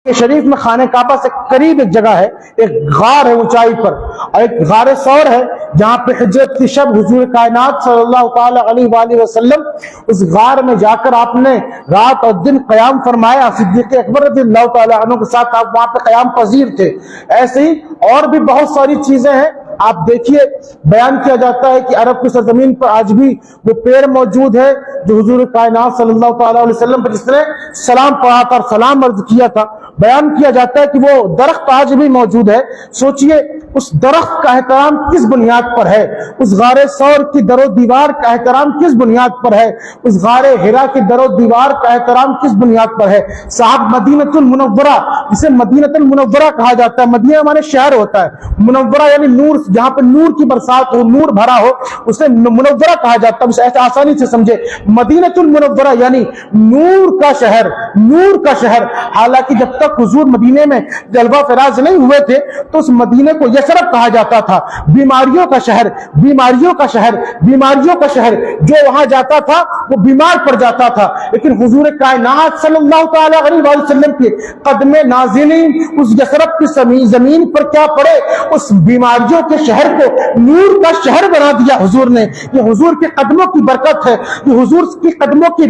شریف میں خانہ کعبہ سے قریب ایک جگہ ہے، ایک غار ہے اونچائی پر، اور ایک غار ثور ہے جہاں پہ ہجرت کی شب حضور کائنات صلی اللہ تعالی علیہ وآلہ وسلم اس غار میں جا کر آپ نے رات اور دن قیام فرمایا۔ صدیق اکبر رضی اللہ تعالی عنہ کے ساتھ آپ وہاں پہ قیام پذیر تھے۔ ایسے ہی اور بھی بہت ساری چیزیں ہیں۔ آپ دیکھیے بیان کیا جاتا ہے کہ عرب کی سرزمین پر آج بھی وہ پیڑ موجود ہے جو حضور کائنات صلی اللہ تعالی علیہ وسلم پر جس نے سلام پڑھا تھا اور سلام عرض کیا تھا، بیان کیا جاتا ہے کہ وہ درخت آج بھی موجود ہے۔ سوچئے اس درخت کا احترام کس بنیاد پر ہے، اس غار ثور کی در و دیوار کا احترام کس بنیاد پر ہے، اس غار حرا کی در و دیوار کا احترام کس بنیاد پر ہے۔ صاحب مدینۃ المنورہ، جسے مدینۃ المنورہ کہا جاتا ہے، مدینہ ہمارے شہر ہوتا ہے، منورہ یعنی نور، جہاں پہ نور کی برسات ہو، نور بھرا ہو، اسے منورہ کہا جاتا ہے۔ اسے ایسے آسانی سے سمجھے، مدینۃ المنورہ یعنی نور کا شہر، نور کا شہر۔ حالانکہ جب تک حضور مدینے میں جلوہ فراز نہیں ہوئے تھے تو اس مدینے کو یثرب کہا جاتا تھا، بیماریوں کا شہر، بیماریوں کا شہر، بیماریوں کا شہر۔ جو وہاں جاتا تھا وہ بیمار پڑ جاتا تھا، لیکن حضور کائنات صلی اللہ تعالی علیہ وآلہ وسلم کے قدم نازلین اس یثرب کی زمین پر کیا پڑے، اس بیماریوں کے شہر کو نور کا شہر بنا دیا حضور نے۔ یہ حضور کے قدموں کی برکت ہے، یہ حضور کی قدموں کی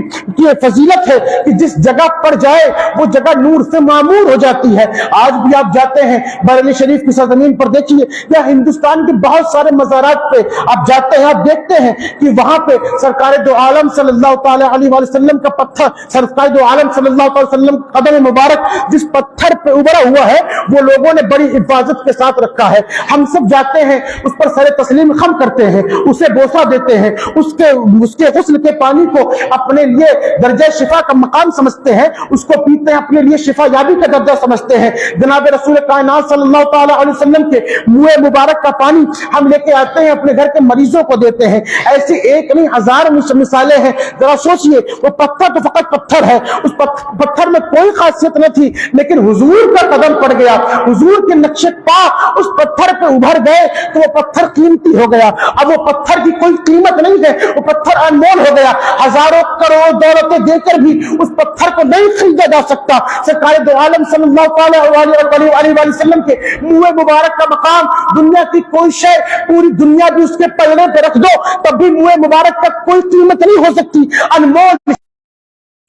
فضیلت ہے کہ جس جگہ پر جائے وہ جگہ نور سے معمور ہو جاتی ہے۔ آج بھی آپ جاتے ہیں بریلی شریف کی سرزمین پر، دیکھیے یا ہندوستان کے بہت سارے مزارات پہ آپ جاتے ہیں، آپ دیکھتے ہیں کہ وہاں پہ سرکار دو عالم صلی اللہ تعالی علیہ وآلہ وسلم کا پتھر، سرکار دو عالم صلی اللہ تعالی وسلم کا قدم مبارک جس پتھر پہ ابھرا ہوا ہے وہ لوگوں نے بڑی حفاظت کے ساتھ رکھا ہے۔ ہم سب جاتے ہیں اس پر سر تسلیم خم کرتے ہیں، اسے بوسہ دیتے ہیں، اس کے غسل کے پانی کو اپنے لیے درجہ شفا کا مقام سمجھتے ہیں، اس کو پیتے ہیں اپنے لیے شفا یابی کا درجہ سمجھتے ہیں۔ جناب رسول کائنات صلی اللہ تعالی علیہ وسلم کے منہ مبارک کا پانی ہم لے کے آتے ہیں، اپنے گھر کے مریضوں کو دیتے ہیں۔ ایسی ایک نہیں ہزار مثالیں ہیں۔ ذرا سوچئے، وہ پتھر تو فقط پتھر ہے، اس پتھر میں کوئی خاصیت نہ تھی، لیکن حضور کا قدم پڑ گیا، حضور کے نقش پا اس پتھر پہ ابھر گئے تو وہ پتھر قیمتی ہو گیا۔ اب وہ پتھر کی کوئی قیمت نہیں ہے، وہ پتھر انمول ہو گیا۔ ہزاروں کروڑ دولتیں دے کر بھی اس پتھر کو نہیں خریدا جا سکتا۔ سرکار دو عالم صلی اللہ تعالی علیہ وآلہ وسلم کے منہ مبارک کا مقام دنیا کی کوئی شے، پوری دنیا بھی اس کے پلڑے پہ رکھ دو تب بھی منہ مبارک کا کوئی قیمت نہیں ہو سکتی۔ انمول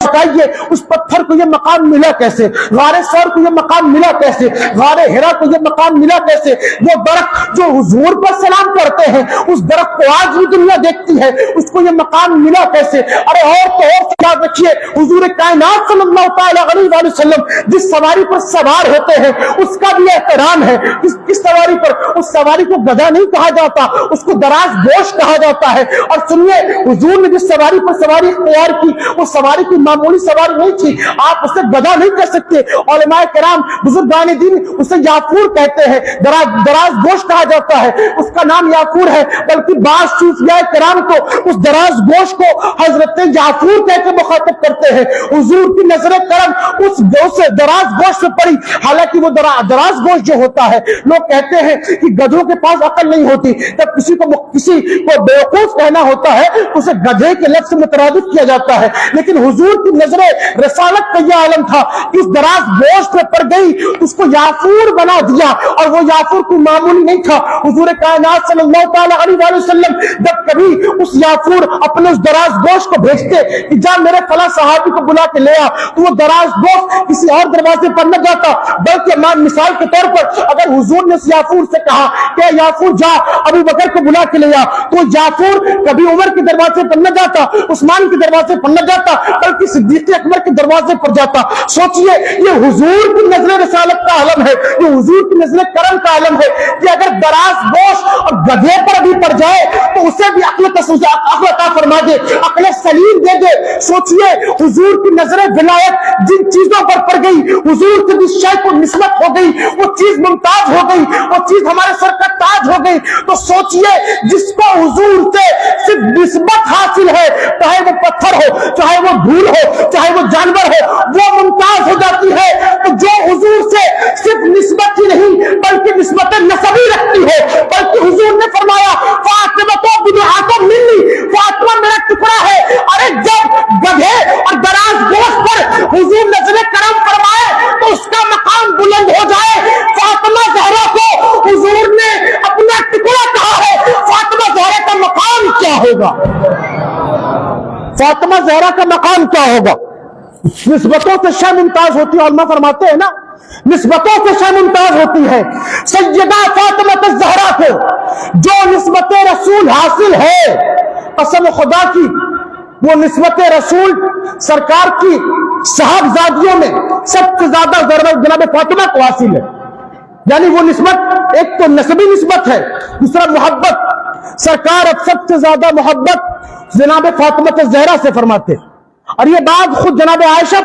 بتائیے اس پتھر کو یہ مقام ملا کیسے، غار ثور کو یہ مقام ملا کیسے، غار حرا کو یہ مقام ملا کیسے؟ وہ درخت جو حضور پر سلام کرتے ہیں اس درخت کو آج بھی دنیا دیکھتی ہے، اس کو یہ مقام ملا کیسے؟ ارے اور تو اور یاد رکھیے، حضور کائنات صلی اللہ تعالی علیہ وآلہ وسلم جس سواری پر سوار ہوتے ہیں اس کا بھی احترام ہے۔ کس سواری پر؟ اس سواری کو گدھا نہیں کہا جاتا، اس کو دراز گوش کہا جاتا ہے۔ اور سنیے، حضور نے جس سواری پر سواری اختیار کی وہ سواری کی معمولی سواری نہیں تھی، آپ اسے گدھا نہیں کہہ سکتے۔ علماء کرام بزرگان دین اسے یافور کہتے ہیں، دراز گوش کہا جاتا ہے، اس کا نام یافور ہے، بلکہ بعض صوفیاء کرام کو اس دراز گوش کو حضرت یافور کہہ کے مخاطب کرتے ہیں۔ حضور کی نظر کرم اس دراز گوش سے پڑی، حالانکہ وہ دراز گوش جو ہوتا ہے، لوگ کہتے ہیں کہ گدھوں کے پاس عقل نہیں ہوتی، جب کسی کو بیوقوف کہنا ہوتا ہے اسے گدھے کے لفظ سے مترادف کیا جاتا ہے، لیکن حضور کی نظر رسالت کا یہ عالم تھا کہ اس دراز گوش پہ پڑ گئی، اس کو یافور بنا دیا، اور وہ یافور کوئی معمولی نہیں تھا۔ حضور کائنات صلی اللہ تعالی علیہ وآلہ وسلم جب کبھی اس یافور اپنے اس دراز گوش کو بھیجتے کہ جا میرے فلاں صحابی کو بلا کے لے آ، تو وہ دراز گوش کسی اور دروازے پر نہ جاتا، بلکہ مثال کے طور پر اگر حضور نے اس یافور سے کہا کہ یافور جا ابو بکر کو بلا کے لے آ، تو یافور کبھی عمر کے دروازے پر نہ جاتا، عثمان کے دروازے پر نہ جاتا، بلکہ صدیق اکبر کے دروازے پر جاتا۔ سوچئے، یہ حضور کی نظر رسالت کا عالم ہے، یہ حضور کی نظر کرم کا عالم ہے کہ اگر دراز گوش اور گدھے پر بھی پڑ جائے تو اسے بھی عقل عطا فرما دے، عقل سلیم دے دے۔ سوچئے، حضور کی نظر ولایت جن چیزوں پر پڑ گئی، حضور سے جس شے کو نسبت ہو گئی وہ چیز ممتاز ہو گئی، وہ چیز ہمارے سر کا تاج ہو گئی۔ تو سوچئے، جس کو حضور سے صرف نسبت حاصل ہے، چاہے وہ پتھر ہو، چاہے وہ دھول ہو، چاہے وہ جانور ہو، وہ ممتاز ہو جاتی ہے۔ تو جو حضور سے صرف نسبت ہی نہیں بلکہ نسبت نسبی رکھتی ہے، بلکہ حضور نے فرمایا فاطمہ بنت آدم منی، فاطمہ میرا ٹکڑا ہے۔ ارے جب گدھے اور دراز گوش پر حضور نظر کرم فرمائے تو اس کا مقام بلند ہو جائے. فاطمہ زہرا کو حضور نے اپنا ٹکڑا کہا ہے. فاطمہ زہرا کا مقام کیا ہوگا؟ فاطمہ زہرا کا مقام کیا ہوگا؟ نسبتوں سے شے ممتاز ہوتی ہے. علماء فرماتے ہیں نا نسبتوں سے شے ممتاز ہوتی ہے. سیدہ فاطمہ زہرا کو جو نسبت رسول حاصل ہے قسم خدا کی وہ نسبت رسول سرکار کی صاحبزادیوں میں سب سے زیادہ ضرورت جناب فاطمہ کو حاصل ہے. یعنی وہ نسبت ایک تو نسبی نسبت ہے, دوسرا محبت. سرکار اب سب سے زیادہ محبت جناب فاطمہ زہرا سے فرماتے. اور یہ بات خود جناب عائشہ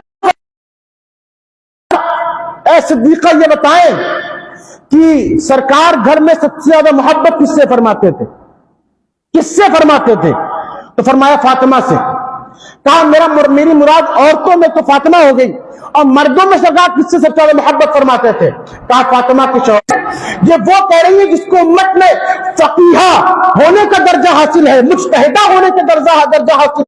اے صدیقہ یہ بتائیں کہ سرکار گھر میں سب سے زیادہ محبت کس سے فرماتے تھے؟ کس سے فرماتے تھے؟ تو فرمایا فاطمہ سے. کہا میری مراد عورتوں میں تو فاطمہ ہو گئی, اور مردوں میں سرکار کس سے سب سے زیادہ محبت فرماتے تھے؟ کہا فاطمہ کے شوہر. یہ وہ کہہ رہی ہے جس کو امت میں فقیہہ ہونے کا درجہ حاصل ہے, مجتہدہ ہونے کا درجہ حاصل ہے.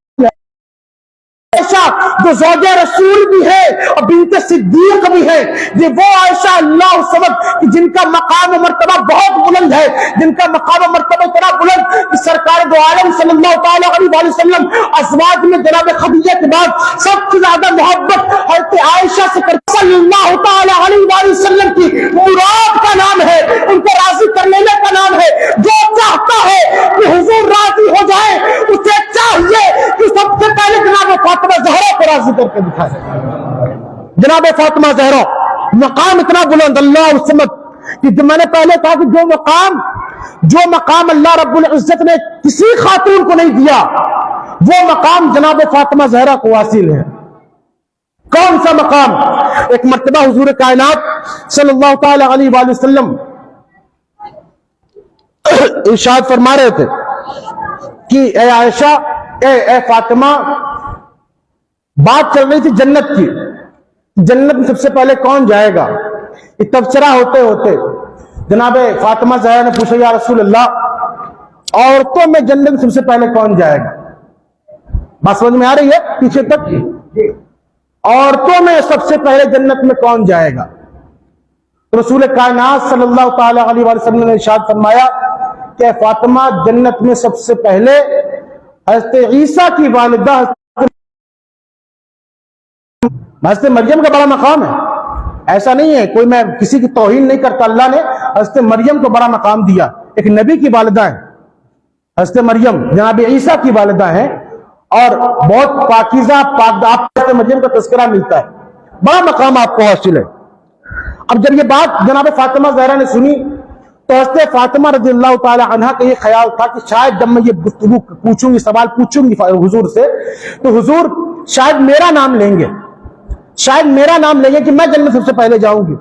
عائشہ جو زوجہ رسول بھی ہے اور بنت صدیق بھی ہے, یہ وہ عائشہ اللہ سمجھ جن کا مقام و مرتبہ بہت بلند ہے, جن کا مقام و مرتبہ اتنا بلند کہ سرکار دو عالم صلی اللہ تعالی علیہ وسلم ازواج میں جناب خدیجہ کے بعد سب سے زیادہ محبت حضرت عائشہ سے کرتے. صلی اللہ تعالی علیہ وسلم کی مراد کا نام ہے, ان کو راضی کرنے کا نام ہے. جو چاہتا ہے کہ حضور راضی ہو جائے اسے چاہیے کہ سب سے پہلے جناب فاطمہ زہرا کو راضی کر کے دکھائے. جناب فاطمہ زہرا مقام اتنا بلند اللہ سمجھ کہ میں نے پہلے کہا کہ جو مقام اللہ رب العزت نے کسی خاتون کو نہیں دیا وہ مقام جناب فاطمہ زہرا کو حاصل ہے. کون سا مقام؟ ایک مرتبہ حضور کائنات صلی اللہ تعالی علیہ وآلہ وسلم ارشاد فرما رہے تھے کہ اے عائشہ اے فاطمہ, بات چل رہی تھی جنت کی. جنت میں سب سے پہلے کون جائے گا؟ یہ تبصرہ ہوتے ہوتے جناب فاطمہ زہرا نے پوچھا یا رسول اللہ عورتوں میں جنت میں سب سے پہلے کون جائے گا؟ بات سمجھ میں آ رہی ہے پیچھے تک؟ عورتوں میں سب سے پہلے جنت میں کون جائے گا؟ رسول کائنات صلی اللہ تعالی علیہ وسلم نے ارشاد فرمایا کہ فاطمہ جنت میں سب سے پہلے حضرت عیسیٰ کی والدہ حضرت مریم کا بڑا مقام ہے. ایسا نہیں ہے کوئی, میں کسی کی توہین نہیں کرتا, اللہ نے حضرت مریم کو بڑا مقام دیا. ایک نبی کی والدہ ہے حضرت مریم, جناب عیسیٰ کی والدہ ہے, اور بہت پاکیزہ آپ حضرت مریم کا تذکرہ ملتا ہے, بڑا مقام آپ کو حاصل ہے. اب جب یہ بات جناب فاطمہ زہرا نے سنی تو حضرت فاطمہ رضی اللہ تعالی عنہا کا یہ خیال تھا کہ شاید جب میں یہ گفتگو پوچھوں گی, سوال پوچھوں گی حضور سے, تو حضور شاید میرا نام لیں گے, شاید میرا نام لیں گے کہ میں جنت سب سے پہلے جاؤں گی.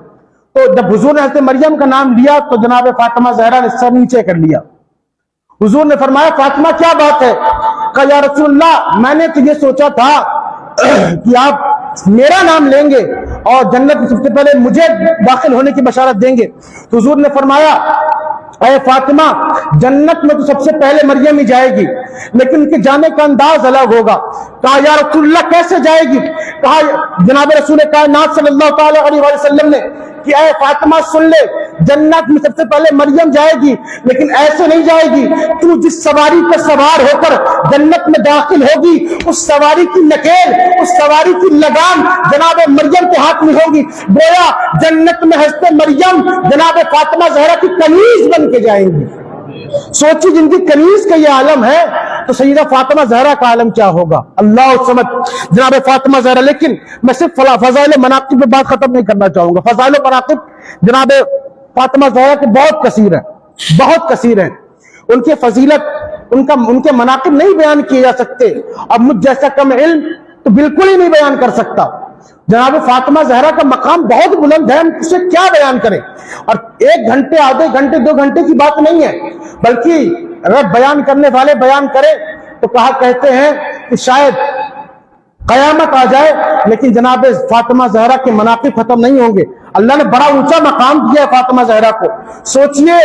تو جب حضور نے حضرت مریم کا نام لیا تو جناب فاطمہ زہرا نے سر نیچے کر لیا. حضور نے فرمایا فاطمہ کیا بات ہے؟ کہا یا رسول اللہ میں نے تو یہ سوچا تھا کہ آپ میرا نام لیں گے اور جنت میں سب سے پہلے مجھے داخل ہونے کی بشارت دیں گے. تو حضور نے فرمایا اے فاطمہ جنت میں تو سب سے پہلے مریم ہی جائے گی, لیکن ان کے جانے کا انداز الگ ہوگا. کہا یا رسول اللہ کیسے جائے گی؟ کہا جناب رسول کائنات صلی اللہ تعالی علیہ وسلم نے کہ اے فاطمہ سن لے, جنت میں سب سے پہلے مریم جائے گی, لیکن ایسے نہیں جائے گی. تو جس سواری پر سوار ہو کر جنت میں داخل ہوگی اس سواری کی نکیل, اس سواری کی لگام جناب مریم کے ہاتھ میں ہوگی. گویا جنت میں حضرت مریم جناب فاطمہ زہرا کی کنیز بن کے جائیں گی. سوچی جن کی کنیز کا یہ عالم ہے تو سیدہ فاطمہ زہرا کا عالم کیا ہوگا؟ اللہ سمجھ جناب فاطمہ زہرا. لیکن میں صرف فضائل مناقب پہ بات ختم نہیں کرنا چاہوں گا. فضائل مناقب جناب فاطمہ زہرا کے بہت کثیر ہیں, بہت کثیر ہیں. ان کی فضیلت ان کے مناقب نہیں بیان کیے جا سکتے, اب مجھ جیسا کم علم تو بالکل ہی نہیں بیان کر سکتا. جناب فاطمہ زہرا کا مقام بہت بلند ہے, ہم اسے کیا بیان کریں. اور 1 گھنٹے, آدھے گھنٹے, 2 گھنٹے کی بات نہیں ہے, بلکہ اگر بیان کرنے والے بیان کریں تو کہتے ہیں کہ شاید قیامت آ جائے لیکن جناب فاطمہ زہرا کے مناقب ختم نہیں ہوں گے. اللہ نے بڑا اونچا مقام دیا ہے فاطمہ زہرا کو. سوچئے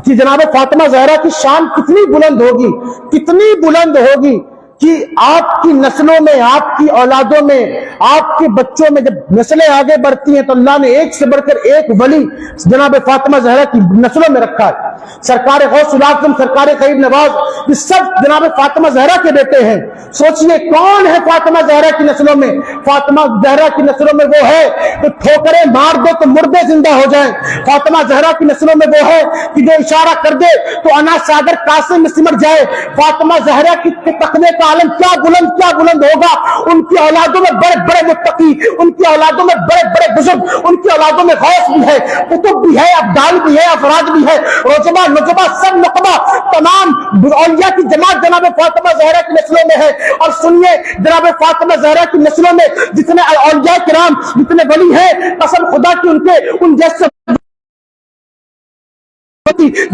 کہ جناب فاطمہ زہرا کی شان کتنی بلند ہوگی, کتنی بلند ہوگی کہ آپ کی نسلوں میں، آپ کی اولادوں میں، آپ کے بچوں میں جب نسلیں آگے بڑھتی ہیں تو اللہ نے ایک سے بڑھ کر ایک ولی جناب فاطمہ زہرا کی نسلوں میں رکھا ہے. سرکار غوث الاعظم، سرکار غریب نواز، یہ سب جناب فاطمہ زہرا کے بیٹے ہیں. سوچئے کون ہے فاطمہ زہرا کی نسلوں میں؟ فاطمہ زہرا کی نسلوں میں وہ ہے کہ ٹھوکریں مار دے تو مردے زندہ ہو جائیں. فاطمہ زہرا کی نسلوں میں وہ ہے کہ جو اشارہ کر دے تو انا ساگر قاسم میں سمٹ جائے. فاطمہ زہرا کی تقوی کا عالم کیا بلند ہوگا. ان کی اولادوں میں بڑے بڑے متقی، ان کی اولادوں میں بڑے بڑے بزرگ، ان کی اولادوں میں غوث بھی ہے، قطب بھی ہے، ابدال بھی ہے، افراد بھی ہے، رتبہ نقبہ سب نقبہ تمام اولیاء کی جماعت جناب فاطمہ زہرا کی نسلوں میں ہے. اور سنیے جناب فاطمہ زہرا کی نسلوں میں جتنے اولیاء کرام، جتنے ولی ہیں، قسم خدا کی ان جیسے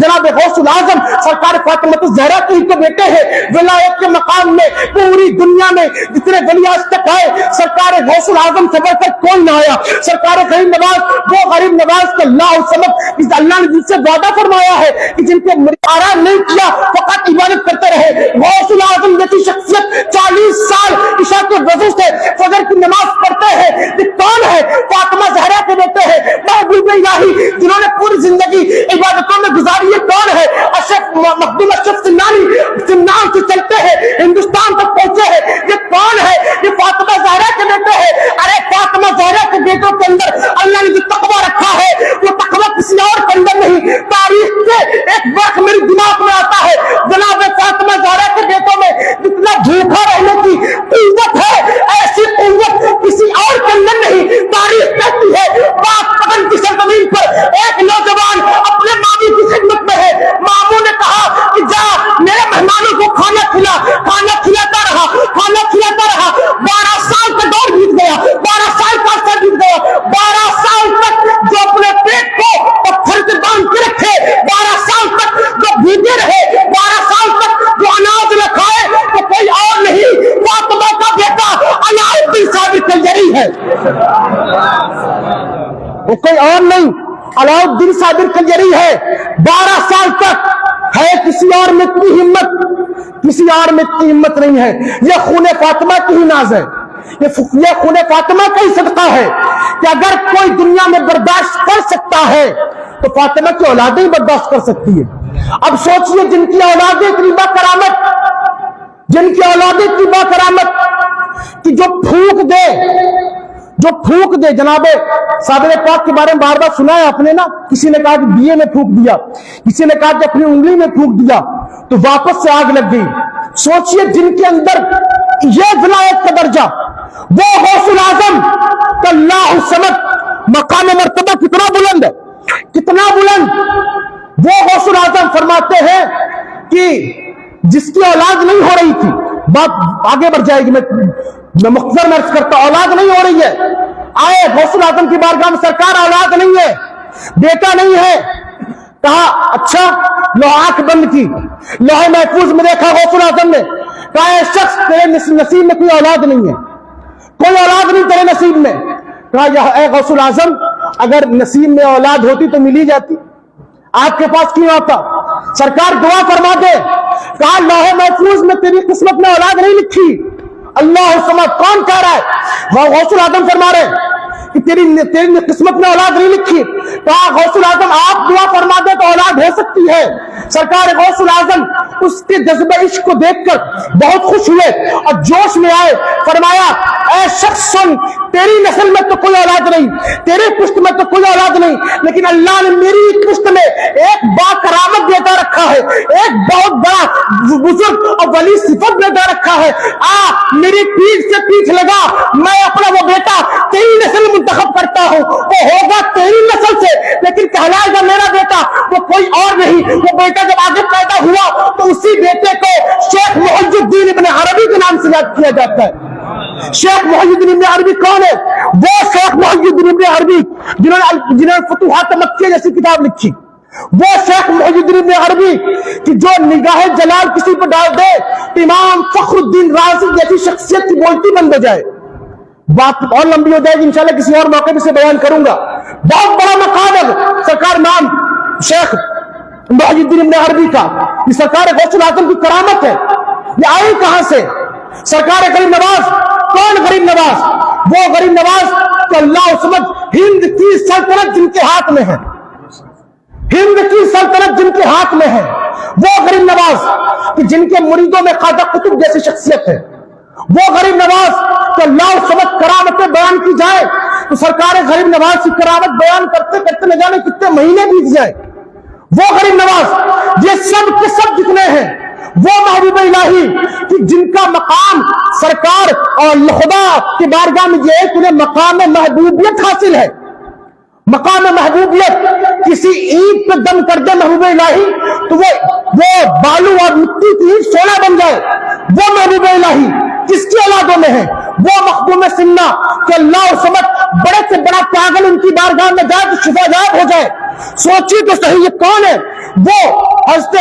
جناب غوث الاعظم سرکار فاطمہ زہرا کے ہی تو بیٹے ہیں. ولایت کے مقام میں پوری دنیا میں جتنے ولی آج تک آئے، سرکار غوث الاعظم سے بڑھ کر کوئی نہ آیا. سرکار غریب نواز، وہ غریب نواز کے اللہ نے جن سے وعدہ فرمایا ہے کہ جن کے آرام نہیں کیا فقط عبادت کرتے رہے. غوث الاعظم جیسی شخصیت 40 سال عشاء کے وضو سے فجر کی نماز پڑھتے ہیں. یہ کون ہے؟ فاطمہ زہرا کے بیٹے ہیں، محبوب الہی جنہوں نے پوری زندگی عبادتوں میں گزاری. یہ کون ہے؟ اشرف مخدوم اشرف سنان سے چلتے ہیں، ہندوستان تک پہنچے ہیں. یہ کون ہے؟ یہ فاطمہ زہرا کے بیٹے ہیں. ارے فاطمہ زہرا کے بیٹوں کے اندر اللہ نے جو تقویٰ رکھا ہے وہ تقویٰ کسی اور کے اندر نہیں. تاریخ سے ایک وقت میری دماغ میں آتا ہے، جناب فاطمہ زہرا کے بیٹوں میں جتنا جھوٹا رہنے کی قوت ہے، ایسی قوت کسی اور کے اندر نہیں. تاریخ کہتی ہے پاک پتن کی سرزمین پر ایک نوجوان اپنے مامی کی خدمت میں ہے. ماموں نے کہا کہ جا میرے مہمانوں کو کھانا کھلاتا رہا. 12 سال کا دور بیت گیا، 12 سال کا عرصہ بیت گیا. 12 سال تک جو اپنے پیٹ کو پتھر سے باندھ کے رکھے، 12 سال تک جو بھوکے رہے، 12 سال تک جو اناج نہ کھائے، تو کوئی اور نہیں، فاطمہ کا بیٹا علاؤالدین صابر کلجری ہے. وہ کوئی اور نہیں، علاؤالدین صابر کلجری ہے. 12 سال تک ہے. کسی اور میں اتنی ہمت نہیں ہے. یہ خون فاطمہ کی ہی ناز ہے، یہ خون فاطمہ کا ہی صدقہ ہے کہ اگر کوئی دنیا میں برداشت کر سکتا ہے تو فاطمہ کی اولادیں ہی برداشت کر سکتی ہے. اب سوچئے جن کی اولادیں اتنی باکرامت کہ جو پھونک دے جناب صابر پاک کے بارے میں بار بار سنا ہے آپ نے نا. کسی نے کہا کہ دیے میں پھونک دیا، کسی نے کہا کہ اپنی انگلی میں پھونک دیا تو واپس سے آگ لگ گئی. سوچئے جن کے اندر یہ ولایت کا درجہ، وہ غوث الاعظم کا اللہ الصمد مقام مرتبہ کتنا بلند ہے، کتنا بلند. وہ غوث الاعظم فرماتے ہیں کہ جس کی اولاد نہیں ہو رہی تھی، بات آگے بڑھ جائے گی، میں مختصر میں عرض کرتا، اولاد نہیں ہو رہی ہے، آئے غوث الاعظم کی بارگاہ میں، سرکار اولاد نہیں ہے، بیٹا نہیں ہے. کہا اچھا، لو آنکھ بند کی، لوح محفوظ میں دیکھا غوث الاعظم نے، کہا اے شخص تیرے نصیب میں کوئی اولاد نہیں ہے، کوئی اولاد نہیں تیرے نصیب میں. کہا اے غوث الاعظم اگر نصیب میں اولاد ہوتی تو مل ہی جاتی، آپ کے پاس کیوں آتا؟ سرکار دعا فرما دے. کہا لوح محفوظ میں تیری قسمت میں اولاد نہیں لکھی. اللہ الصمد کون کہہ رہا ہے؟ غوث الاعظم فرما رہے ہیں کہ تیری قسمت میں اولاد نہیں لکھی. کہا غوث الاعظم آپ دعا فرما دے تو اولاد ہو سکتی ہے. سرکار غوث الاعظم اس کے جذبہ عشق کو دیکھ کر بہت خوش ہوئے اور جوش میں آئے. فرمایا اے شخص سن، تیری نسل میں تو کوئی اولاد نہیں، تیری پشت میں تو کوئی اولاد نہیں، لیکن اللہ نے میری پشت میں ایک باکرامت بیٹا رکھا ہے، ایک بہت بڑا بزرگ اور ولی صفت بیٹا رکھا ہے. میری پیٹھ سے پیٹھ لگا، میں اپنا وہ بیٹا تیری نسل منتخب کرتا ہوں، وہ ہوگا تیری نسل سے لیکن کہلائے گا میرا بیٹا، وہ کوئی اور نہیں. وہ بیٹا جب آگے پیدا ہوا تو اسی بیٹے کو شیخ محی الدین ابن عربی کے نام سے یاد کیا جاتا ہے. شیخ محی الدین ابن عربی کون ہے؟ وہ شیخ محی الدین ابن عربی جنہوں نے فتوحات مکیہ جیسی کتاب لکھی، وہ شیخ محی الدین ابن عربی کہ جو نگاہ جلال کسی پر ڈال دے امام فخر الدین رازی جیسی شخصیت کی بولتی بند ہو جائے. بات اور لمبی ہو جائے گی، انشاءاللہ کسی اور موقع میں سے بیان کروں گا. بہت بڑا مقام ہے سرکار نام شیخ محی الدین ابن عربی کا. یہ سرکار غوث الاعظم کی کرامت ہے. یہ آئی کہاں سے؟ سرکار غریب نواز کون غریب نواز؟ وہ غریب نواز کہ اللہ الصمد ہند کی سلطنت جن کے ہاتھ میں ہے، ہند کی سلطنت جن کے ہاتھ میں ہے، وہ غریب نواز کہ جن کے مریدوں میں خواجہ قطب جیسی شخصیت ہے، وہ غریب نواز کہ اللہ الصمد کرامتیں بیان کی جائے تو سرکار غریب نواز کی کرامت بیان کرتے کرتے نہ جانے کتنے مہینے بیت جائے، وہ غریب نواز یہ سب کے سب جتنے ہیں وہ محبوب الہی کہ جن کا مقام سرکار اور خدا کی بارگاہ میں یہ ہے کہ انہیں مقام محبوبیت حاصل ہے، مقام محبوبیت کسی اینٹ پہ دم کر دے محبوب الہی تو وہ بالو اور مٹی کی اینٹ سونا بن جائے، وہ محبوب الہی کس کی اولادوں میں ہے، وہ مخدوم سنہ کہ اللہ اور سمت بڑے سے بڑا پاگل ان کی بارگاہ میں جائے تو شفا یاب ہو جائے۔ سوچیے تو صحیح یہ کون ہے؟ وہ حضرت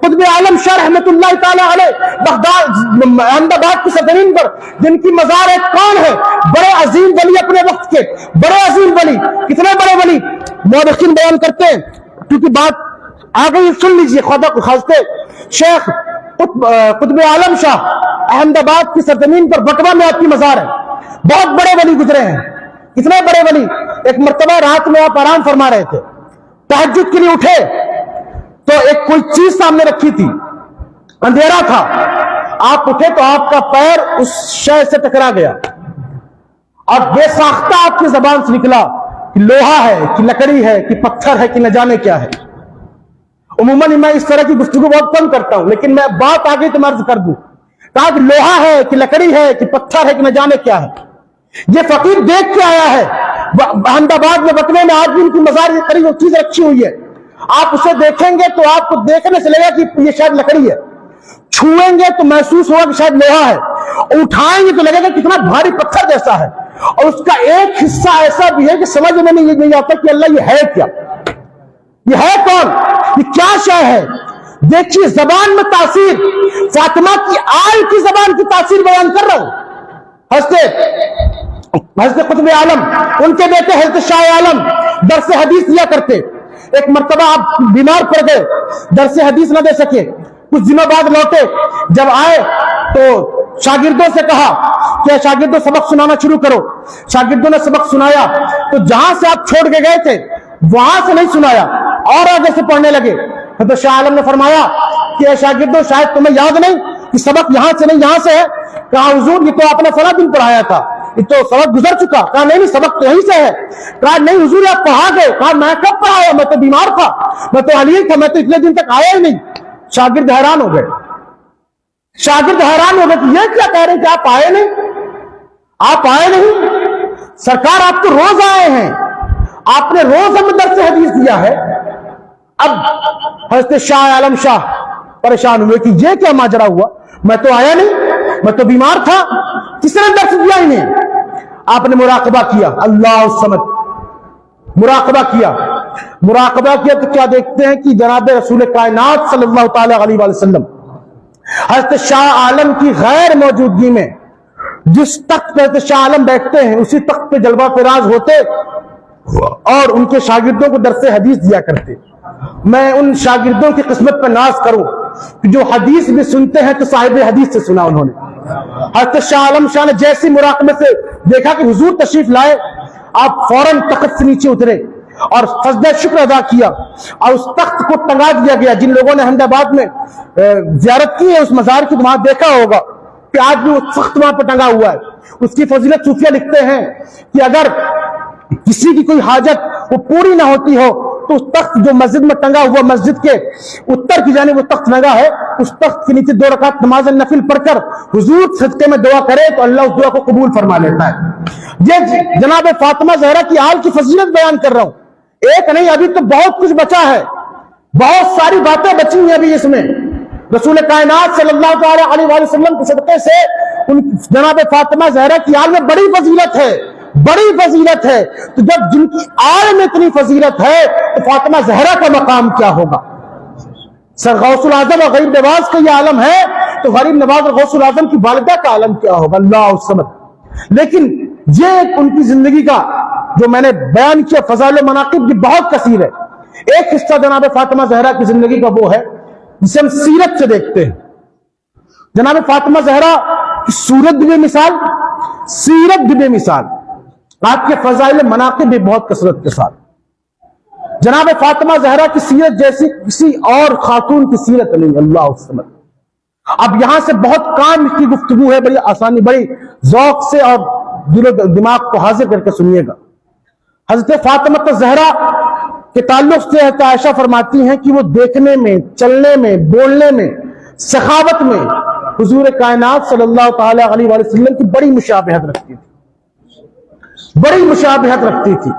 قطب عالم شاہ رحمت اللہ تعالی علیہ بغداد احمد آباد کی سرزمین پر جن کی مزار ہے، کون ہے؟ بڑے عظیم ولی اپنے وقت کے، بڑے عظیم ولی، کتنے بڑے ولی مورخین بیان کرتے ہیں، کیونکہ بات آگے سن لیجیے۔ حضرت شیخ قطب عالم شاہ احمد آباد کی سرزمین پر بٹوا میں آپ کی مزار ہے، بہت بڑے ولی گزرے ہیں، اتنے بڑے ولی۔ ایک مرتبہ رات میں آپ آرام فرما رہے تھے، تہجد کے لیے اٹھے تو ایک کوئی چیز سامنے رکھی تھی، اندھیرا تھا، آپ اٹھے تو آپ کا پیر اس شے سے ٹکرا گیا اور بے ساختہ آپ کی زبان سے نکلا کہ لوہا ہے کہ لکڑی ہے کہ پتھر ہے کہ نہ جانے کیا ہے۔ عموماً میں اس طرح کی گفتگو بہت کم کرتا ہوں، لیکن میں بات آگے تو عرض کر دوں، کہا کہ لوہا ہے کہ لکڑی ہے کہ پتھر ہے کہ نہ جانے کیا ہے۔ یہ فقیر دیکھ کے آیا ہے، احمد آباد میں بٹوے میں آج بھی ان کی مزار کے قریب وہ چیز رکھی ہوئی ہے، آپ اسے دیکھیں گے تو آپ کو دیکھنے سے لگے گا کہ یہ شاید لکڑی ہے، چھوئیں گے تو محسوس ہوگا کہ شاید لوہا ہے، اٹھائیں گے تو لگے گا کتنا بھاری پتھر جیسا ہے، اور اس کا ایک حصہ ایسا بھی ہے کہ سمجھ میں نہیں آتا کہ اللہ یہ ہے کیا، یہ ہے کون، یہ کیا شے ہے۔ دیکھیے زبان میں تاثیر، فاطمہ کی آل کی زبان کی تاثیر بیان کر رہا ہوں۔ حضرت قطب عالم، ان کے بیٹے حضرت شاہ عالم درس حدیث دیا کرتے، ایک مرتبہ آپ بیمار پڑ گئے، درس حدیث نہ دے سکے، کچھ دنوں بعد لوٹے، جب آئے تو شاگردوں سے کہا کہ شاگردوں سبق سنانا شروع کرو، شاگردوں نے سبق سنایا تو جہاں سے آپ چھوڑ کے گئے تھے وہاں سے نہیں سنایا اور آگے سے پڑھنے لگے۔ حضرت شاہ عالم نے فرمایا کہ اے شاگردوں شاید تمہیں یاد نہیں کہ سبق یہاں سے نہیں یہاں سے ہے؟ کہا حضور یہ تو آپ نے فلاں دن پڑھایا تھا، یہ تو سبق گزر چکا۔ کہا نہیں سبق تو یہیں سے ہے۔ کہا نہیں حضور آپ پڑھا گئے۔ کہا میں کب پڑھایا، میں تو بیمار تھا، میں تو علیل تھا، میں تو اتنے دن تک آیا ہی نہیں۔ شاگرد حیران ہو گئے، شاگرد حیران ہو گئے کہ یہ کیا کہہ رہے ہیں کہ آپ آئے نہیں، آپ آئے نہیں، سرکار آپ تو روز آئے ہیں، آپ نے روز ہمیں درس حدیث دیا ہے۔ اب حضرت شاہ عالم شاہ پریشان ہوئے کہ یہ کیا ماجرا ہوا، میں تو آیا نہیں، میں تو بیمار تھا، کس نے درس دیا ہی نہیں۔ آپ نے مراقبہ کیا، اللہ الصمد، مراقبہ کیا تو کیا دیکھتے ہیں کہ جناب رسول کائنات صلی اللہ تعالی علیہ وآلہ وسلم حضرت شاہ عالم کی غیر موجودگی میں جس تخت پہ حضرت شاہ عالم بیٹھتے ہیں اسی تخت پہ جلوہ فراز ہوتے اور ان کے شاگردوں کو درس حدیث دیا کرتے۔ میں ان شاگردوں کی قسمت پہ ناز کروں کہ جو حدیث بھی سنتے ہیں تو صاحب حدیث سے سنا انہوں نے۔ حضرت شاہ عالم شاہ نے جیسی مراقبے سے دیکھا کہ حضور تشریف لائے، آپ فوراً تخت سے نیچے اترے اور سجدہ شکر ادا کیا اور اس تخت کو ٹنگا دیا گیا۔ جن لوگوں نے احمد آباد میں زیارت کی ہے اس مزار کی، وہاں دیکھا ہوگا کہ آج بھی وہ تخت وہاں پہ ٹنگا ہوا ہے۔ اس کی فضیلت صوفیہ لکھتے ہیں کہ اگر کسی کی کوئی حاجت وہ پوری نہ ہوتی ہو تو اس تخت جو مسجد میں ٹنگا ہوا، مسجد کے اتر کی جانب وہ تخت لگا ہے، اس تخت کے نیچے 2 رکعت نماز نفل پڑھ کر حضور صدقے میں دعا کرے تو اللہ اس دعا کو قبول فرما لیتا ہے۔ یہ جناب فاطمہ زہرا کی آل کی فضیلت بیان کر رہا ہوں، ایک نہیں، ابھی تو بہت کچھ بچا ہے، بہت ساری باتیں بچی ہیں ابھی اس میں۔ رسول کائنات صلی اللہ تعالی علیہ وآلہ وسلم کے صدقے سے جناب فاطمہ زہرا کی آل میں بڑی فضیلت ہے، بڑی فضیلت ہے۔ تو جب جن کی آل میں اتنی فضیلت ہے تو فاطمہ زہرا کا مقام کیا ہوگا؟ سر غوث العظم اور غریب نواز کا یہ عالم ہے تو غریب نواز اور غوث العظم کی والدہ کا عالم کیا ہوگا؟ اللہ الصمد۔ لیکن یہ ان کی زندگی کا جو میں نے بیان کیا فضائل و مناقب کی بہت کثیر ہے۔ ایک حصہ جناب فاطمہ زہرا کی زندگی کا وہ ہے جسے ہم سیرت سے دیکھتے ہیں۔ جناب فاطمہ زہرا کی صورت بھی بے مثال، سیرت بھی بے مثال، آپ کے فضائل مناقب بھی بہت کثرت کے ساتھ۔ جناب فاطمہ زہرا کی سیرت جیسی کسی اور خاتون کی سیرت نہیں، اللہ الصمد۔ اب یہاں سے بہت کام کی گفتگو ہے، بڑی آسانی، بڑی ذوق سے اور دل و دماغ کو حاضر کر کے سنیے گا۔ حضرت فاطمہ زہرا کے تعلق سے حضرت عائشہ فرماتی ہیں کہ وہ دیکھنے میں، چلنے میں، بولنے میں، سخاوت میں حضور کائنات صلی اللہ تعالی علیہ وآلہ وسلم کی بڑی مشابہت رکھتی تھی، بڑی مشابہت رکھتی تھی۔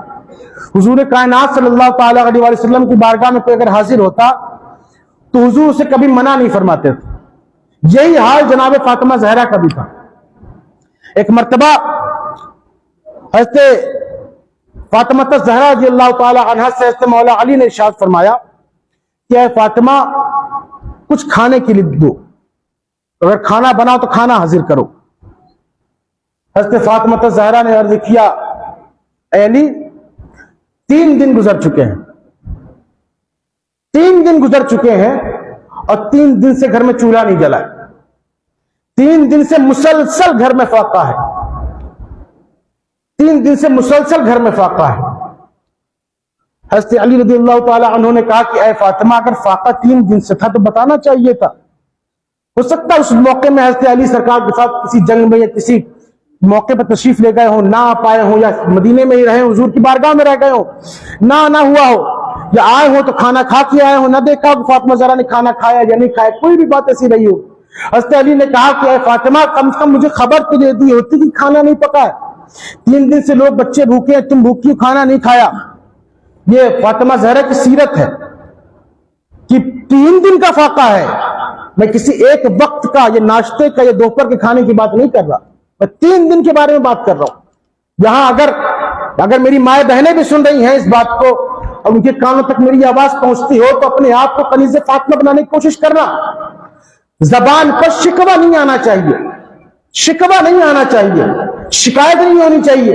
حضور کائنات صلی اللہ تعالی علیہ وآلہ وسلم کی بارگاہ میں کوئی اگر حاضر ہوتا تو حضور اسے کبھی منع نہیں فرماتے تھے۔ یہی حال جناب فاطمہ زہرا کا بھی تھا۔ ایک مرتبہ حضرت فاطمہ زہرا رضی اللہ تعالی عنہا سے حضرت مولا علی نے ارشاد فرمایا کہ اے فاطمہ کچھ کھانے کے لیے دو، اگر کھانا بناؤ تو کھانا حاضر کرو۔ حضرت فاطمہ زہرا نے عرض کیا اے علی 3 دن گزر چکے ہیں، 3 دن گزر چکے ہیں اور 3 دن سے گھر میں چولہا نہیں جلا ہے، 3 دن سے مسلسل گھر میں فاقہ ہے، 3 دن سے مسلسل گھر میں فاقہ ہے۔ حضرت علی رضی اللہ تعالی عنہ نے کہا کہ اے فاطمہ اگر فاقہ 3 دن سے تھا تو بتانا چاہیے تھا، ہو سکتا ہے اس موقع میں حضرت علی سرکار کے ساتھ کسی جنگ میں یا کسی موقع پر تشریف لے گئے ہوں، نہ آ پائے ہوں، یا مدینے میں ہی رہے ہوں، حضور کی بارگاہ میں رہ گئے ہوں، نہ آنا ہوا ہو، یا آئے ہوں تو کھانا کھا کے آئے ہوں، نہ دیکھا کہ فاطمہ زہرا نے کھانا کھایا یا نہیں کھایا، کوئی بھی بات ایسی رہی ہو۔ حضرت علی نے کہا کہ اے فاطمہ کم سے کم مجھے خبر تو دے دی ہوتی کہ کھانا نہیں پکا ہے، 3 دن سے لوگ بچے بھوکے ہیں، تم بھوکی کھانا نہیں کھایا۔ یہ فاطمہ زہرا کی سیرت ہے کہ 3 دن کا فاقہ ہے۔ میں کسی ایک وقت کا یا ناشتے کا یا دوپہر کے کھانے کی بات نہیں کر رہا، میں 3 دن کے بارے میں بات کر رہا ہوں۔ یہاں اگر میری مائیں بہنیں بھی سن رہی ہیں اس بات کو اور ان کے کانوں تک میری آواز پہنچتی ہو تو اپنے آپ کو کنیز فاطمہ بنانے کی کوشش کرنا۔ زبان پر شکوہ نہیں آنا چاہیے، شکوہ نہیں آنا چاہیے، شکایت نہیں ہونی چاہیے۔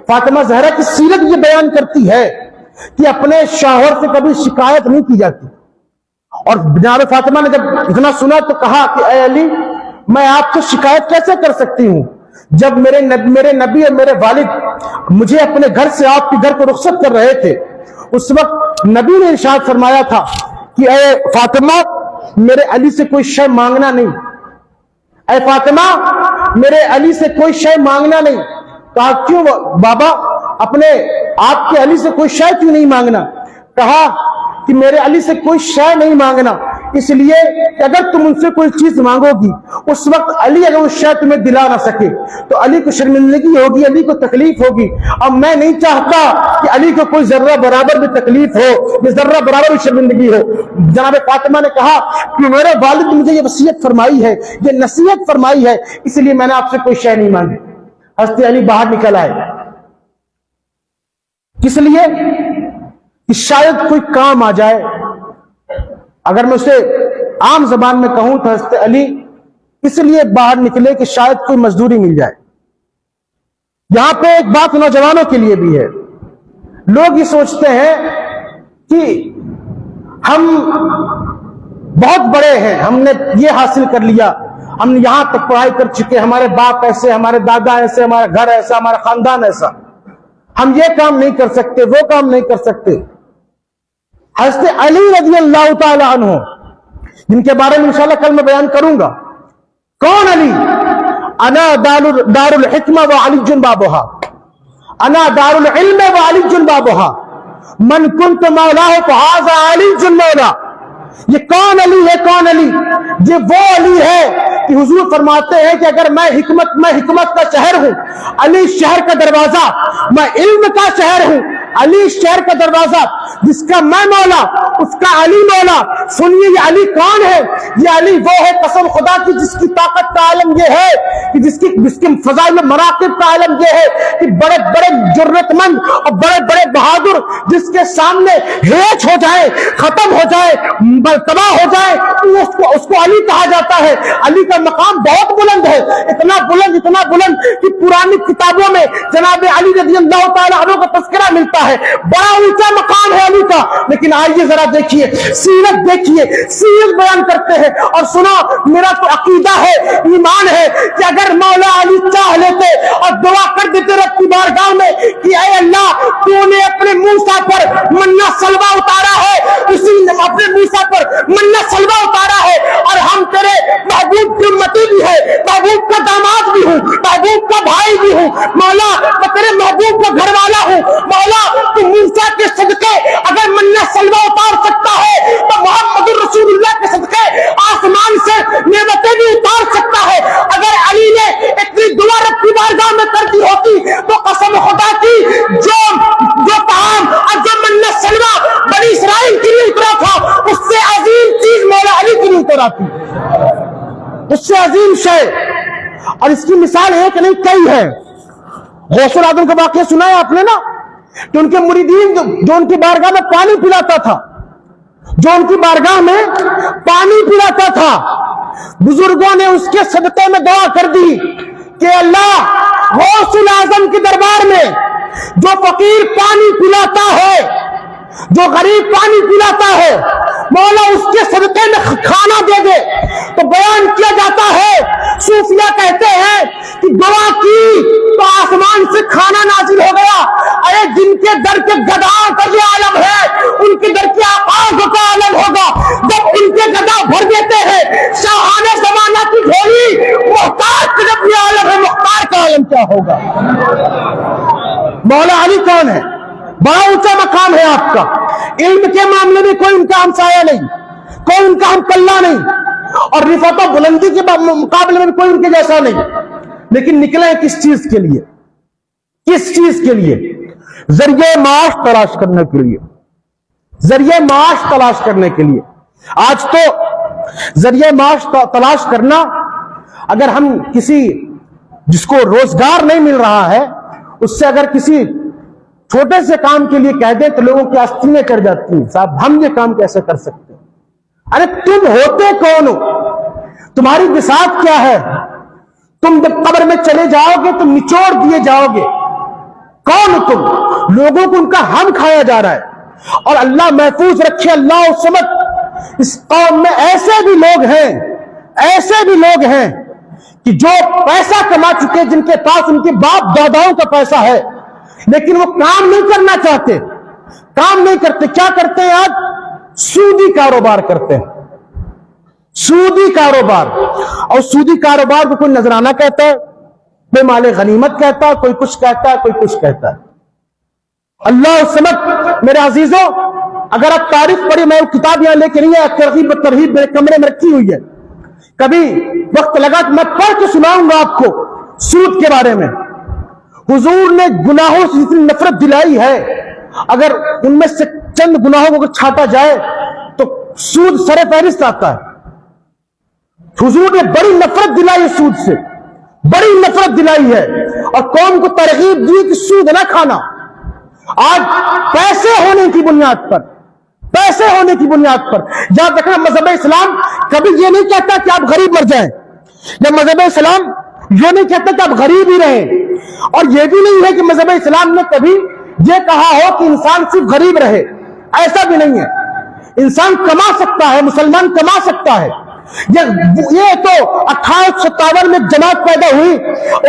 فاطمہ زہرا کی سیرت یہ بیان کرتی ہے کہ اپنے شوہر سے کبھی شکایت نہیں کی جاتی۔ اور جناب فاطمہ نے جب اتنا سنا تو کہا کہ اے علی میں آپ سے شکایت کیسے کر سکتی ہوں جب میرے نبی اور میرے والد مجھے اپنے گھر سے آپ کے گھر کو رخصت کر رہے تھے، اس وقت نبی نے ارشاد فرمایا تھا کہ اے فاطمہ میرے علی سے کوئی شے مانگنا نہیں، اے فاطمہ میرے علی سے کوئی شے مانگنا نہیں۔ کہا کیوں بابا اپنے آپ کے علی سے کوئی شے کیوں نہیں مانگنا؟ کہا کہ میرے علی سے کوئی شے نہیں مانگنا اس لیے کہ اگر تم ان سے کوئی چیز مانگو گی اس وقت علی اگر اس شے تمہیں دلا نہ سکے تو علی کو شرمندگی ہوگی، علی کو تکلیف ہوگی، اور میں نہیں چاہتا کہ علی کو کوئی ذرہ برابر بھی تکلیف ہو یا ذرہ برابر بھی شرمندگی ہو۔ جناب فاطمہ نے کہا کہ میرے والد نے مجھے یہ وصیت فرمائی ہے، یہ نصیحت فرمائی ہے، اس لیے میں نے آپ سے کوئی شے نہیں مانگی۔ حضرت علی باہر نکل آئے، کس لیے؟ کہ شاید کوئی کام آ جائے۔ اگر میں اسے عام زبان میں کہوں تو حضرت علی اس لیے باہر نکلے کہ شاید کوئی مزدوری مل جائے۔ یہاں پہ ایک بات نوجوانوں کے لیے بھی ہے، لوگ یہ سوچتے ہیں کہ ہم بہت بڑے ہیں، ہم نے یہ حاصل کر لیا، ہم یہاں تک پڑھائی کر چکے، ہمارے باپ ایسے، ہمارے دادا ایسے، ہمارا گھر ایسا، ہمارا خاندان ایسا، ہم یہ کام نہیں کر سکتے، وہ کام نہیں کر سکتے۔ حضرت علی رضی اللہ تعالی عنہ جن کے بارے میں انشاءاللہ کل میں بیان کروں گا، کون علی؟ انا دار الحکمہ وعلی بابها، انا دار العلم وعلی بابها، من کنت مولاہ فہذا علی مولا۔ یہ کون علی ہے؟ کون علی؟ یہ وہ علی ہے کہ حضور فرماتے ہیں کہ اگر میں حکمت کا شہر ہوں، علی شہر کا دروازہ، میں علم کا شہر ہوں، علی شہر کا دروازہ، جس کا میں مولا اس کا علی مولا۔ سنیے یہ علی کون ہے؟ یہ علی وہ ہے قسم خدا کی جس کی طاقت کا عالم یہ ہے کہ جس کے فضائل و مراقب کا عالم یہ ہے کہ بڑے بڑے جرت مند اور بڑے بڑے بہادر جس کے سامنے ہیچ ہو جائے، ختم ہو جائے، تباہ ہو جائے، اس کو علی کہا جاتا ہے۔ علی کا مقام بہت بلند ہے، اتنا بلند کہ پرانی کتابوں میں جناب علی رضی اللہ تعالی عنہ کا تذکرہ ملتا ہوتا ہے, بڑا اونچا مقام ہے علی کا. لیکن آئیے ذرا دیکھیے, سیرت دیکھیے, سیرت بیان کرتے ہیں. اور سنو, میرا تو عقیدہ ہے, ایمان ہے کہ اگر مولا علی چاہ لیتے اور دعا کر دیتے رب کی بارگاہ میں کہ اے اللہ تو نے اپنے موسیٰ پر منہ سلوہ اتارا ہے, اسی نے اپنے موسیٰ پر منہ سلوہ اتارا ہے, اور ہم تیرے محبوب کی امتی بھی ہے, محبوب کا داماد بھی ہوں, محبوب کا بھائی بھی ہوں, مولا میں تیرے محبوب کا گھر والا ہوں, مولا تو موسیٰ کے صدقے اگر منہ سلوہ اتار سکتا ہے تو محمد رسول اللہ کے صدقے آسمان سے نعمتیں بھی اتار سکتا ہے. اگر علی نے اتنی دعا رب کی بارگاہ میں کر دی ہوتی تو قسم خدا کی جو طعام اور جو منہ سلوہ بنی اسرائیل کے لیے اترا تھا اس سے عظیم چیز مولا علی کے لیے اترا تھی, اس سے عظیم شے. اور اس کی مثال ایک نہیں کئی ہے. غوث الاعظم کا واقعہ سنا ہے آپ نے نا, کہ ان کے مریدین جو ان کی بارگاہ میں پانی پلاتا تھا, جو ان کی بارگاہ میں پانی پلاتا تھا, بزرگوں نے اس کے صدقے میں دعا کر دی کہ اللہ غوث الاعظم کے دربار میں جو فقیر پانی پلاتا ہے, جو غریب پانی پلاتا ہے, مولا اس کے صدقے میں کھانا دے دے. تو بیان کیا جاتا ہے, صوفیہ کہتے ہیں کہ دعا کی تو آسمان سے کھانا نازل ہو گیا. ارے جن کے در کے گدھاؤں کا یہ عالم ہے, ان کے در کے آقاؤں کا عالم ہوگا. جب ان کے گدھا بھر دیتے ہیں شاہانہ زمانہ کی جھولی, محتاج کا جب یہ عالم ہے, مختار کا عالم کیا ہوگا. مولا علی کون ہے؟ بڑا اونچا مقام ہے آپ کا. علم کے معاملے میں کوئی ان کا ہمسایہ نہیں, کوئی ان کا ہم کلہ نہیں, اور رفعت و بلندی کے مقابلے میں کوئی ان کے جیسا نہیں. لیکن نکلے کس چیز کے لیے؟ کس چیز کے لیے؟ ذریعہ معاش تلاش کرنے کے لیے, ذریعہ معاش تلاش کرنے کے لیے. آج تو ذریعہ معاش تلاش کرنا, اگر ہم کسی جس کو روزگار نہیں مل رہا ہے اس سے اگر کسی چھوٹے سے کام کے لیے کہہ دیں تو لوگوں کی آستینیں کر جاتی ہیں, صاحب ہم یہ کام کیسے کر سکتے ہیں؟ ارے تم ہوتے کون ہو؟ تمہاری بساط کیا ہے؟ تم جب قبر میں چلے جاؤ گے تو نچوڑ دیے جاؤ گے. کون ہو تم؟ لوگوں کو ان کا ہم کھایا جا رہا ہے. اور اللہ محفوظ رکھے, اللہ سمت اس قوم میں ایسے بھی لوگ ہیں, ایسے بھی لوگ ہیں کہ جو پیسہ کما چکے, جن کے پاس ان کے باپ داداؤں کا پیسہ ہے, لیکن وہ کام نہیں کرنا چاہتے, کام نہیں کرتے. کیا کرتے ہیں آج؟ سودی کاروبار کرتے ہیں, سودی کاروبار. اور سودی کاروبار کو کوئی نذرانہ کہتا ہے, کوئی مال غنیمت کہتا ہے, کوئی کچھ کہتا ہے, کوئی کچھ کہتا ہے. اللہ سمت میرے عزیزوں, اگر آپ تاریخ پڑھی, میں وہ کتاب یہاں لے کے نہیں آیا, ترغیب و ترہیب میرے کمرے میں رکھی ہوئی ہے, کبھی وقت لگا تو میں پڑھ کے سناؤں گا آپ کو سود کے بارے میں. حضور نے گناہوں سے جتنی نفرت دلائی ہے, اگر ان میں سے چند گناہوں کو چھاٹا جائے تو سود سر فہرست آتا ہے. حضور نے بڑی نفرت دلائی ہے سود سے, بڑی نفرت دلائی ہے, اور قوم کو ترغیب دی کہ سود نہ کھانا. آج پیسے ہونے کی بنیاد پر, پیسے ہونے کی بنیاد پر, یاد رکھنا مذہب اسلام کبھی یہ نہیں کہتا کہ آپ غریب مر جائیں, یا مذہب اسلام یہ نہیں کہتا کہ آپ غریب ہی رہیں, اور یہ بھی نہیں ہے کہ مذہب اسلام نے کبھی یہ کہا ہو کہ انسان صرف غریب رہے. ایسا بھی نہیں ہے, انسان کما سکتا ہے, مسلمان کما سکتا ہے. یہ تو 1857 میں جماعت پیدا ہوئی,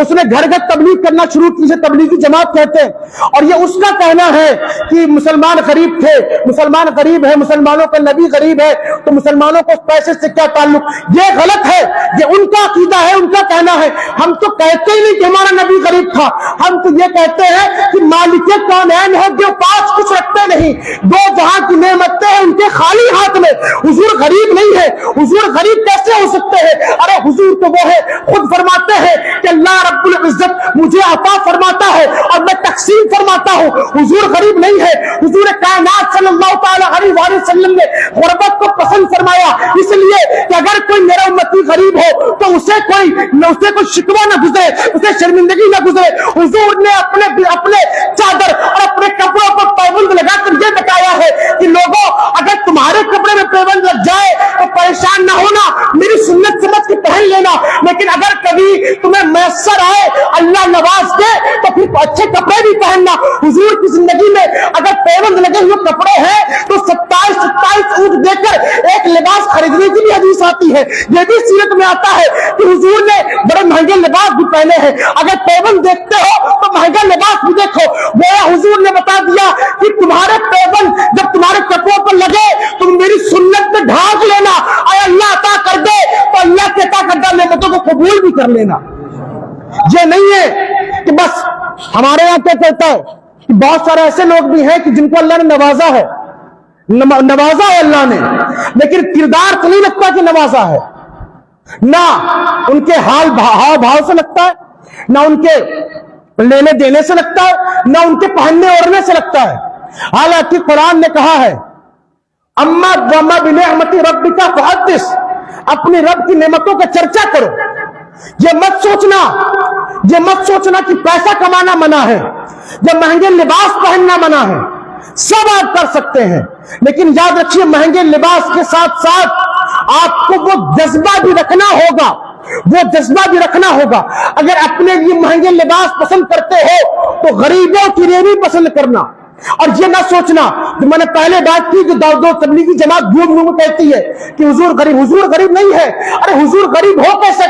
اس نے گھر گھر تبلیغ کرنا شروع کی, اسے تبلیغی جماعت کہتے ہیں. اور یہ اس کا کہنا ہے کہ مسلمان غریب تھے, مسلمان غریب ہے, مسلمانوں کا نبی غریب ہے, تو مسلمانوں کو پیسے سے کیا تعلق. یہ غلط ہے, یہ ان کا عقیدہ ہے, ان کا کہنا ہے. ہم تو کہتے ہی نہیں کہ ہمارا نبی غریب تھا, ہم تو یہ کہتے ہیں کہ مالک کونین ہے جو پاس کچھ رکھتے نہیں, دو جہاں کی نعمتیں ہیں ان کے خالی ہاتھ میں. حضور غریب نہیں ہے, حضور غریب کیسے ہو سکتے ہیں؟ ارے حضور تو وہ ہے, خود فرماتے ہیں کہ اللہ رب العزت مجھے عطا فرماتا ہے اور میں تقسیم فرماتا ہوں. حضور غریب نہیں ہے. حضور کائنات صلی اللہ تعالی علیہ وآلہ وسلم نے غربت کو پسند فرمایا, اس لیے کہ اگر کوئی میرا امتی غریب ہو تو اسے کوئی شکوہ نہ گزرے, اسے شرمندگی نہ گزرے. حضور نے اپنے چادر اور اپنے کپڑوں پر پابند لگا کر یہ بتایا ہے کہ لوگوں اگر تمہارے کپڑے میں پابند لگ جائے تو پریشان نہ ہونا, میری سنت سمجھ کے پہن لینا. لیکن اگر کبھی تمہیں میسر آئے, اللہ نواز دے, تو پھر اچھے کپڑے بھی پہننا. حضور کی زندگی میں اگر پیوند لگے ہوئے کپڑے ہیں تو 27 اونٹ دے کر ایک لباس خریدنے کی بھی حدیث آتی ہے. یہ بھی سیرت میں آتا ہے کہ حضور نے بڑے مہنگے لباس بھی پہنے ہیں. اگر پیوند دیکھتے ہو تو مہنگا لباس بھی دیکھو. گویا حضور نے بتا دیا کہ تمہارے پیوند جب تمہارے کپڑوں پر لگے تم میری سنت میں ڈھانک لینا, اور اللہ عطا کر دے تو اللہ کے عطا کردہ نعمتوں کو قبول بھی کر لینا. یہ نہیں ہے کہ بس ہمارے یہاں کیا کہتا ہے کہ بہت سارے ایسے لوگ بھی ہیں کہ جن کو اللہ نے نوازا ہے اللہ نے, لیکن کردار تو نہیں لگتا کہ نوازا ہے. نہ ان کے حال بھاؤ سے لگتا ہے, نہ ان کے لینے دینے سے لگتا ہے, نہ ان کے پہننے اوڑھنے سے لگتا ہے. حالانکہ قرآن نے کہا ہے اما بنعمت ربک فحدث, اپنی رب کی نعمتوں کا چرچا کرو. یہ مت سوچنا کہ پیسہ کمانا منع ہے, یا مہنگے لباس پہننا منع ہے. سب آپ کر سکتے ہیں, لیکن یاد رکھیے مہنگے لباس کے ساتھ ساتھ آپ کو وہ جذبہ بھی رکھنا ہوگا. اگر اپنے لیے مہنگے لباس پسند کرتے ہو تو غریبوں کے لیے بھی پسند کرنا. اور یہ نہ سوچنا کہ میں نے پہلے بات کی کہ دو تبلیغی جماعت گھوم کہتی ہے کہ حضور غریب نہیں ہے. ارے حضور غریب ہو کیسے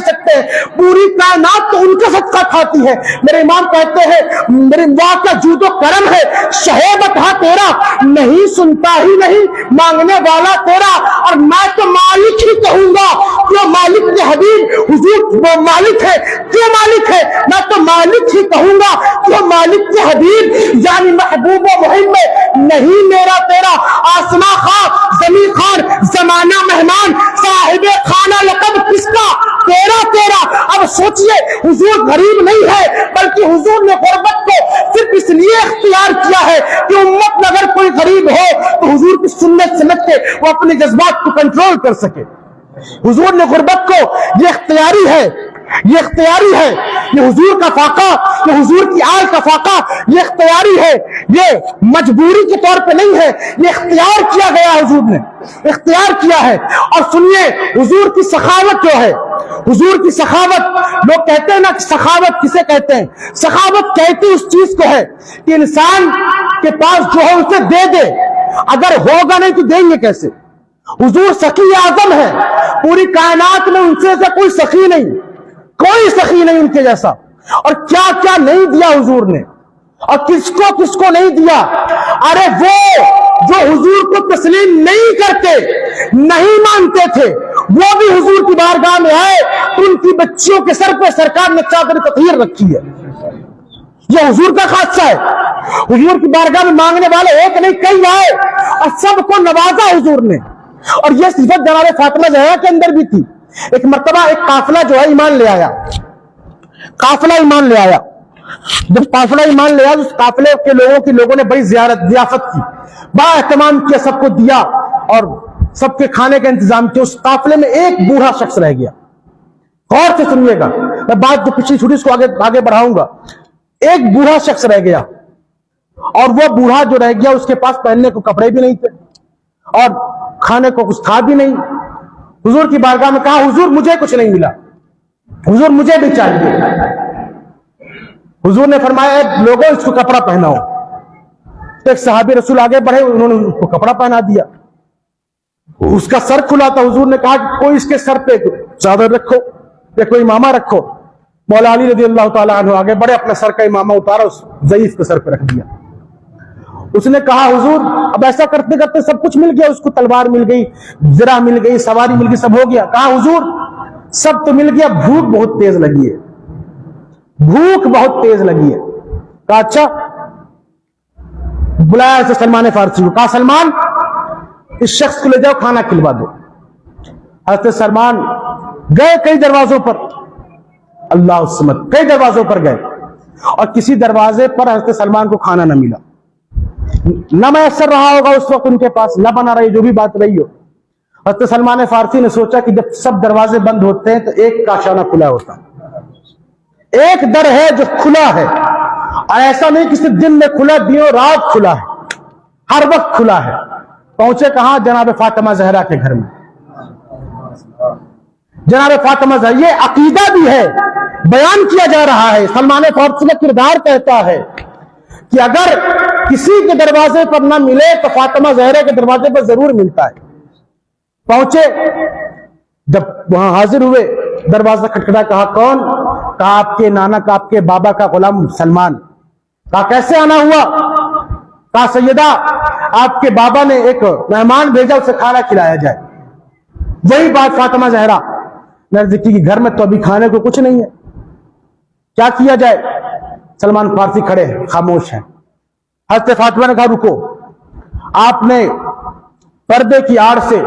سکتے ہیں؟ پوری کائنات تو ان کا صدقہ کھاتی ہے. میرے امام کہتے ہیں میرے ماں کا جود و کرم ہے, شہید تھا تیرا نہیں سنتا ہی نہیں, مانگنے والا تیرا, اور میں تو مالک ہی کہوں گا. کیوں مالک کے حبیب حضور وہ مالک ہے, کیوں مالک ہے؟ میں تو مالک ہی کہوں گا. کیوں مالک کے حبیب یعنی محبوب و محب میں نہیں میرا تیرا, آسمان خان زمین خان زمانہ مہمان صاحب خانہ لقب کس کا؟ تیرا. اب سوچئے حضور غریب نہیں ہے بلکہ حضور نے غربت کو صرف اس لیے اختیار کیا ہے کہ امت میں اگر کوئی غریب ہو تو حضور کی سنت سمجھ کے وہ اپنے جذبات کو کنٹرول کر سکے. حضور نے غربت کو یہ اختیاری ہے, یہ حضور کا فاقہ, یہ حضور کی آل کا فاقہ, یہ اختیاری ہے, یہ مجبوری کے طور پہ نہیں ہے, یہ اختیار کیا گیا, حضور نے اختیار کیا ہے. اور سنیے حضور کی سخاوت جو ہے, حضور کی سخاوت, لوگ کہتے ہیں نا کہ سخاوت کسے کہتے ہیں؟ سخاوت کہتی اس چیز کو ہے کہ انسان کے پاس جو ہے اسے دے دے, اگر ہوگا نہیں تو دیں گے کیسے؟ حضور سخی اعظم ہے, پوری کائنات میں ان سے کوئی سخی نہیں ان کے جیسا. اور کیا کیا نہیں دیا حضور نے, اور کس کو نہیں دیا. ارے وہ جو حضور کو تسلیم نہیں کرتے, نہیں مانتے تھے, وہ بھی حضور کی بارگاہ میں آئے تو ان کی بچیوں کے سر پہ سرکار نے چادر تطہیر رکھی ہے. یہ حضور کا خاصہ ہے. حضور کی بارگاہ میں مانگنے والے ایک نہیں کئی آئے اور سب کو نوازا حضور نے. اور یہ صفت جناب فاطمہ زہرا کے اندر بھی تھی. ایک مرتبہ ایک قافلہ جو ہے ایمان لے آیا. جب قافلہ ایمان لے آیا اس قافلے کے لوگوں نے بڑی ضیافت کی, بڑا اہتمام کیا, سب کو دیا اور سب کے کھانے کا انتظام کیا. اس قافلے میں ایک بوڑھا شخص رہ گیا. غور سے سنیے گا, میں بات جو پچھلی چھوٹی اس کو آگے بڑھاؤں گا. ایک بوڑھا شخص رہ گیا, اور وہ بوڑھا جو رہ گیا اس کے پاس پہننے کو کپڑے بھی نہیں تھے اور کھانے کو کچھ تھا بھی نہیں. حضور کی بارگاہ میں کہا حضور مجھے کچھ نہیں ملا, حضور مجھے بھی چاہیے. حضور نے فرمایا لوگوں اس کو کپڑا پہناؤ. ایک صحابی رسول آگے بڑھے, انہوں نے اس کو کپڑا پہنا دیا. اس کا سر کھلا تھا. حضور نے کہا کہ کوئی اس کے سر پہ چادر رکھو یا کوئی امامہ رکھو. مولا علی رضی اللہ تعالیٰ عنہ آگے بڑھے, اپنا سر کا امامہ اتارا, اس ضعیف کے سر پہ رکھ دیا. اس نے کہا حضور اب ایسا کرتے کرتے سب کچھ مل گیا, اس کو تلوار مل گئی, زرہ مل گئی, سواری مل گئی, سب ہو گیا. کہا حضور سب تو مل گیا, بھوک بہت تیز لگی ہے. کہا اچھا. بلایا اسے سلمان فارسی کو. کہا سلمان اس شخص کو لے جاؤ, کھانا کھلوا دو. حضرت سلمان گئے کئی دروازوں پر, اللہ الصمد, کئی دروازوں پر گئے اور کسی دروازے پر حضرت سلمان کو کھانا نہ ملا. نہ میسر رہا ہوگا اس وقت ان کے پاس, نہ بنا رہی, جو بھی بات رہی ہو. حضرت سلمان فارسی نے سوچا کہ جب سب دروازے بند ہوتے ہیں تو ایک کا شانہ کھلا ہوتا, ایک در ہے جو کھلا ہے. اور ایسا نہیں کہ صرف دن میں کھلا, دنوں رات کھلا ہے, ہر وقت کھلا ہے. پہنچے کہاں؟ جناب فاطمہ زہرا کے گھر میں. جناب فاطمہ زہرا, یہ عقیدہ بھی ہے, بیان کیا جا رہا ہے. سلمان فارسی کا کردار کہتا ہے کہ اگر کسی کے دروازے پر نہ ملے تو فاطمہ زہرا کے دروازے پر ضرور ملتا ہے. پہنچے، جب وہاں حاضر ہوئے، دروازہ کھٹکھٹا. کہا کون؟ کہا آپ کے نانا کا، آپ کے بابا کا غلام سلمان. کہا کیسے آنا ہوا؟ کہا سیدہ آپ کے بابا نے ایک مہمان بھیجا، اسے کھانا کھلایا جائے. وہی بات فاطمہ زہرا نے عرض کی کہ گھر میں تو ابھی کھانے کو کچھ نہیں ہے، کیا کیا جائے؟ سلمان فارسی کھڑے ہیں، خاموش ہیں. حضرت فاطمہ نے کہا رکو. آپ نے پردے کی آڑ سے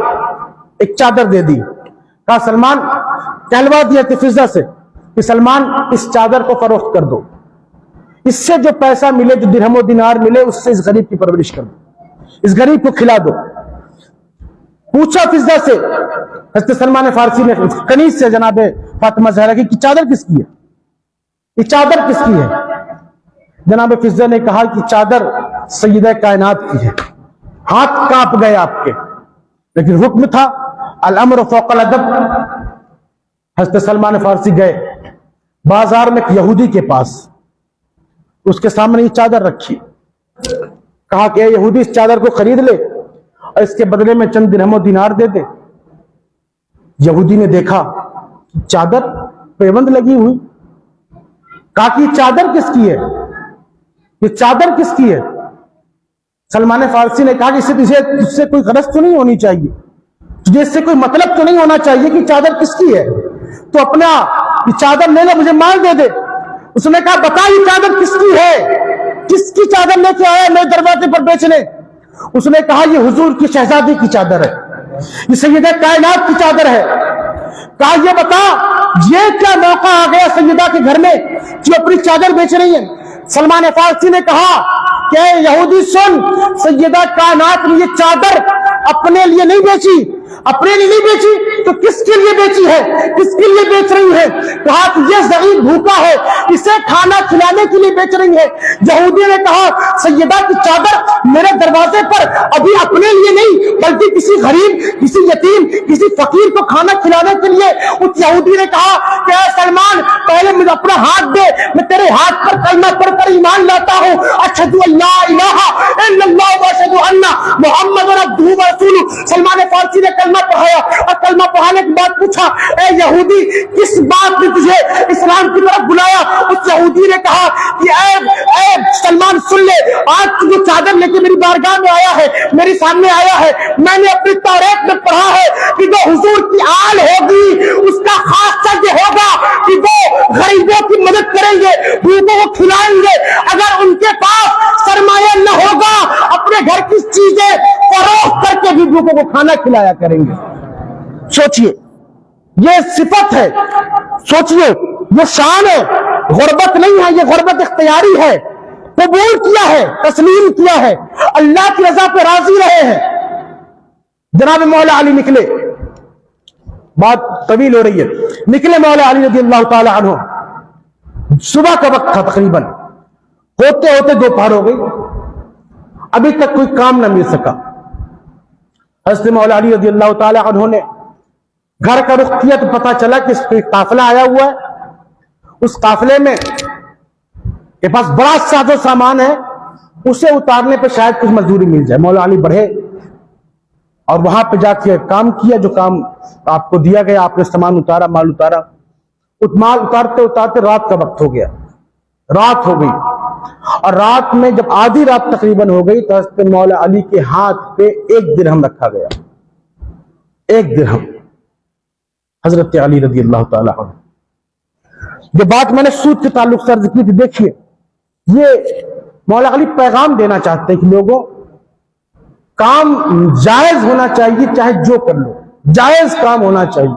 ایک چادر دے دی. کہا سلمان، کہلوا دیا تھے فضہ سے کہ سلمان اس چادر کو فروخت کر دو، اس سے جو پیسہ ملے، جو درہم و دینار ملے، اس سے اس غریب کی پرورش کر دو، اس غریب کو کھلا دو. پوچھا فضہ سے، حضرت سلمان فارسی نے کنیز سے جناب فاطمہ زہرا کی کہ چادر کس کی ہے؟ یہ چادر کس کی ہے؟ جناب فضہ نے کہا کہ چادر سیدہ کائنات کی ہے. ہاتھ کانپ گئے آپ کے، لیکن حکم تھا الامر فوق الادب. حضرت سلمان فارسی گئے بازار میں ایک یہودی کے پاس، اس کے سامنے یہ چادر رکھی. کہا کہ اے یہودی، اس چادر کو خرید لے اور اس کے بدلے میں چند درہم و دینار دے دے. یہودی نے دیکھا چادر پیوند لگی ہوئی. کہا کہ چادر کس کی ہے؟ یہ چادر کس کی ہے؟ سلمان فارسی نے کہا کہ تجھ سے کوئی غرض تو نہیں ہونی چاہیے، تجھے اس سے کوئی مطلب تو نہیں ہونا چاہیے کہ چادر کس کی ہے. تو اپنا یہ چادر لے لے، مجھے مال دے دے. اس نے کہا بتا یہ چادر کس کی ہے؟ کس کی چادر لے کے آیا میرے دروازے پر بیچنے؟ اس نے کہا یہ حضور کی شہزادی کی چادر ہے، یہ سیدہ کائنات کی چادر ہے. کہا یہ بتا یہ کیا موقع آ گیا سیدہ کے گھر میں کہ اپنی چادر بیچ رہی ہے؟ سلمان فارسی نے کہا کہ یہودی سن، سیدہ کائنات نے یہ چادر اپنے لیے نہیں بیچی. اپنے لیے نہیں بیچی تو کس کے لیے بیچی ہے؟ کس کے لیے بیچ رہی ہے؟ کہا کہ یہ ضعیف بھوکا ہے، اسے کھانا کھلانے کے لیے بیچ رہی ہے. یہودی نے کہا سیدہ کی چادر میرے دروازے پر ابھی اپنے لیے نہیں بلکہ کسی غریب، کسی یتیم، کسی فقیر کو کھانا کھلانے کے لیے. اس یہودی نے کہا کہ اے سلمان، پہلے مجھے اپنا ہاتھ دے، میں تیرے ہاتھ پر کلمہ پڑھ کر ایمان لاتا ہوں. اشہد ان لا الہ الا اللہ و اشہد ان محمد عبدہ و رسولہ. سلمان فارسی نے کلمہ پڑھایا اور کلمہ پڑھانے کے بعد پوچھا اے یہودی کس بات نے تجھے اسلام کی طرف بلایا؟ اس یہودی نے کہا کہ اے سلمان سن لے، آج تو جو چادر لے کے میری بارگاہ میں آیا ہے، میرے سامنے آیا ہے، میں نے اپنی توریت میں پڑھا ہے کہ جو حضور کی آل ہوگی اس کا خاصہ یہ ہوگا کہ وہ غریبوں کی مدد کریں گے، بھوکوں کو کھلائیں گے. اگر ان کے پاس سرمایہ نہ ہوگا اپنے گھر کی چیزیں فروخت کر کے بھی بھوکوں کو کھانا کھلایا کریں گے. سوچئے یہ صفت ہے، سوچئے یہ شان ہے. غربت نہیں ہے، یہ غربت اختیاری ہے. قبول کیا ہے، تسلیم کیا ہے، اللہ کی رضا پہ راضی رہے ہیں. جناب مولا علی نکلے، بات طویل ہو رہی ہے. نکلے مولا علی رضی اللہ تعالی عنہ. صبح کا وقت تھا، تقریباً ہوتے ہوتے دوپہر ہو گئی، ابھی تک کوئی کام نہ مل سکا. حضرت مولا علی رضی اللہ تعالی عنہ نے گھر کا رخ کیا تو پتا چلا کہ اس پہ قافلہ آیا ہوا ہے. اس قافلے میں کے پاس بڑا ساز و سامان ہے، اسے اتارنے پہ شاید کچھ مزدوری مل جائے. مولا علی بڑھے اور وہاں پہ جا کے کام کیا، جو کام آپ کو دیا گیا. آپ نے سامان اتارا، مال اتارا. مال اتارتے اتارتے رات کا وقت ہو گیا، رات ہو گئی. اور رات میں جب آدھی رات تقریباً ہو گئی تو حضرت مولا علی کے ہاتھ پہ 1 درہم رکھا گیا. 1 درہم. حضرت علی رضی اللہ تعالی عنہ. جو بات میں نے سود کے تعلق سے عرض کی تھی، دیکھیے یہ مولا علی پیغام دینا چاہتے ہیں کہ لوگوں کام جائز ہونا چاہیے، چاہے جو کر لو جائز کام ہونا چاہیے.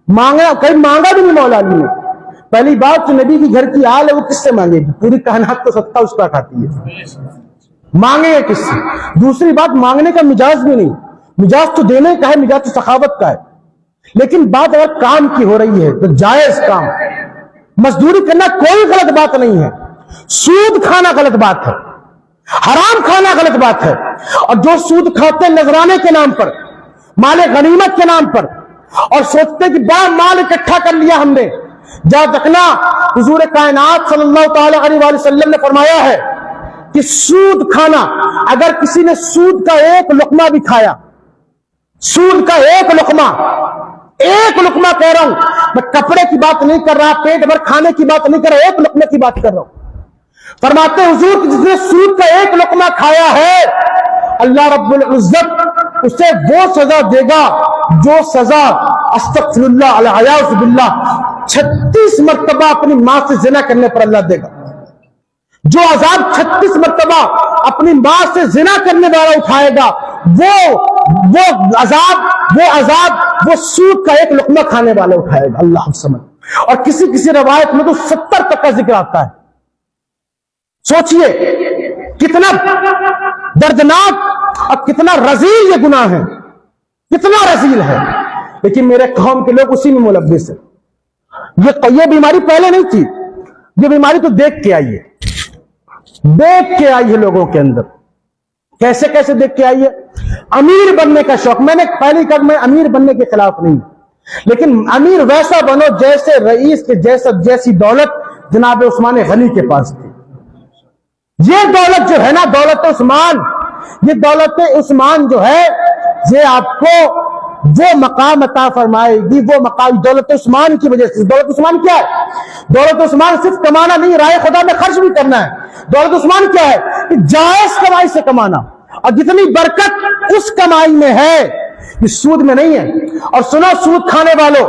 مانگا، کہیں مانگا بھی نہیں مولا علی نے. پہلی بات تو نبی کی گھر کی آل ہے، وہ کس سے مانگے گی؟ پوری کائنات تو صدقہ اس کا کھاتی ہے، مانگے گا کس سے؟ دوسری بات مانگنے کا مزاج بھی نہیں، مزاج تو دینے کا ہے، مزاج تو سخاوت کا ہے. لیکن بات اگر کام کی ہو رہی ہے تو جائز کام. مزدوری کرنا کوئی غلط بات نہیں ہے، سود کھانا غلط بات ہے، حرام کھانا غلط بات ہے. اور جو سود کھاتے نذرانے کے نام پر، مال غنیمت کے نام پر، اور سوچتے کہ بڑا مال اکٹھا کر لیا ہم نے، جہاں تکنا حضور کائنات صلی اللہ تعالی علیہ وسلم نے فرمایا ہے کہ سود کھانا، اگر کسی نے سود کا ایک لقمہ بھی کھایا، سود کا ایک لقمہ کہہ رہا ہوں، میں کپڑے کی بات نہیں کر رہا، پیٹ بھر کھانے کی بات نہیں کر رہا، ایک لقمے کی بات کر رہا ہوں. فرماتے حضور کہ جس نے سود کا ایک لقمہ کھایا ہے، اللہ رب العزت اسے وہ سزا دے گا جو سزا استغفر اللہ العیاذ باللہ 36 مرتبہ اپنی ماں سے زنا کرنے پر اللہ دے گا. جو عذاب 36 مرتبہ اپنی ماں سے زنا کرنے والا اٹھائے گا، وہ عذاب وہ سود کا ایک لقمہ کھانے والا اٹھائے گا. اللہ سمجھ. اور کسی روایت میں تو 70 تک کا ذکر آتا ہے. سوچئے کتنا دردناک اور کتنا رذیل یہ گناہ ہے، کتنا رذیل ہے. لیکن میرے قوم کے لوگ اسی میں ملوث ہیں. یہ بیماری پہلے نہیں تھی، یہ بیماری تو دیکھ کے آئی ہے لوگوں کے اندر. کیسے دیکھ کے آئی ہے؟ امیر بننے کا شوق. میں نے پہلے کہا میں امیر بننے کے خلاف نہیں، لیکن امیر ویسا بنو جیسے رئیس کے جیسی دولت جناب عثمان غنی کے پاس تھی. یہ دولت جو ہے نا، دولت عثمان جو ہے، یہ آپ کو وہ مقام عطا فرمائے گی، وہ مقام دولت عثمان کی وجہ سے. دولت عثمان کیا ہے؟ دولت عثمان صرف کمانا نہیں، رائے خدا میں خرچ بھی کرنا ہے. دولت عثمان کیا ہے؟ کہ جائز کمائی سے کمانا، اور جتنی برکت اس کمائی میں ہے یہ سود میں نہیں ہے. اور سنو سود کھانے والوں،